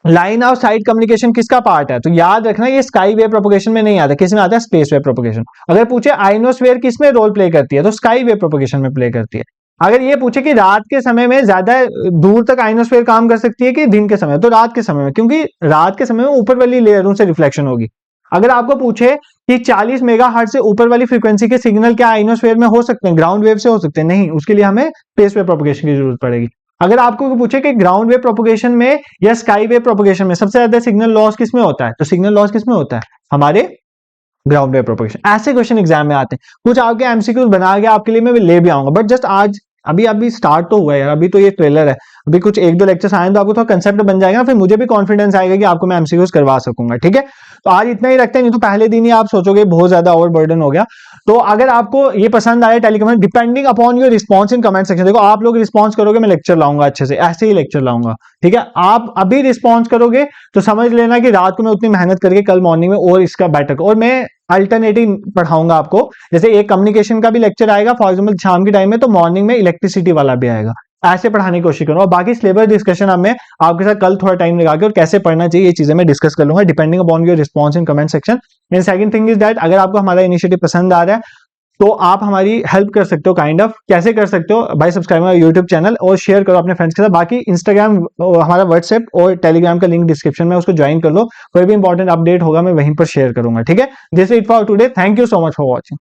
लाइन ऑफ साइट कम्युनिकेशन किसका पार्ट है, तो याद रखना ये स्काई वेव प्रोपगेशन में नहीं आता, किस में आता है, स्पेस वेव प्रोपगेशन। अगर पूछे आइनोस्फीयर किस में रोल प्ले करती है, तो स्काई वेव प्रोपगेशन में प्ले करती है। अगर ये पूछे कि रात के समय में ज्यादा दूर तक आइनोस्फीयर काम कर सकती है कि दिन के समय, तो रात के समय में, क्योंकि रात के समय में ऊपर वाली लेयरों से रिफ्लेक्शन होगी। अगर आपको पूछे कि 40 मेगाहर्ट्ज से ऊपर वाली फ्रीक्वेंसी के सिग्नल क्या आइनोस्फीयर में हो सकते हैं, ग्राउंड वेव से हो सकते हैं, नहीं, उसके लिए हमें स्पेस वेव प्रोपगेशन की जरूरत पड़ेगी। अगर आपको पूछे कि ग्राउंड वेव प्रोपगेशन में या स्काई वेव प्रोपगेशन में सबसे ज्यादा सिग्नल लॉस किसमें होता है, तो सिग्नल लॉस किसमें होता है, हमारे ग्राउंड वेव प्रोपगेशन। ऐसे क्वेश्चन एग्जाम में आते हैं, कुछ आपके एमसीक्यूज बना के आपके लिए मैं ले भी आऊंगा, बट जस्ट आज अभी अभी स्टार्ट तो हुआ है यार, अभी तो ये ट्रेलर है, अभी कुछ 1-2 लेक्चर्स आए तो आपको थोड़ा कंसेप्ट बन जाएगा, फिर मुझे भी कॉन्फिडेंस आएगा कि आपको मैं एमसीक्यूज करवा सकूंगा। ठीक है, तो आज इतना ही रखते हैं, नहीं तो पहले दिन ही आप सोचोगे बहुत ज्यादा ओवर बर्डन हो गया। तो अगर आपको ये पसंद आया टेलीकमेंट, depending upon your response in comment section, देखो आप लोग रिस्पॉन्स करोगे मैं लेक्चर लाऊंगा अच्छे से, ऐसे ही लेक्चर लाऊंगा। ठीक है, आप अभी रिस्पॉन्स करोगे तो समझ लेना कि रात को मैं उतनी मेहनत करके कल मॉर्निंग में और इसका बेटर, और मैं अल्टरनेटिव पढ़ाऊंगा आपको। जैसे एक कम्युनिकेशन का भी लेक्चर आएगा फॉर एग्जांपल शाम के टाइम में, तो मॉर्निंग में इलेक्ट्रिसिटी वाला भी आएगा, ऐसे पढ़ाने की कोशिश करूंगा। बाकी सिलेबस डिस्कशन अब मैं आपके साथ कल थोड़ा टाइम लगा के और कैसे पढ़ना चाहिए ये चीजें मैं डिस्कस कर लूंगा, depending upon your response in comment section. And second thing is that, अगर आपको हमारा इनिशिएटिव पसंद आ रहा है तो आप हमारी हेल्प कर सकते हो, काइंड ऑफ कैसे कर सकते हो, भाई सब्सक्राइब हमारा यूट्यूब चैनल और शेयर करो अपने फ्रेंड्स के साथ। बाकी इंस्टाग्राम, हमारा व्हाट्सएप और टेलीग्राम का लिंक डिस्क्रिप्शन में, उसको ज्वाइन कर लो, कोई भी इंपॉर्टेंट अपडेट होगा मैं वहीं पर शेयर करूंगा। ठीक है, this is it for today, thank you so much for watching.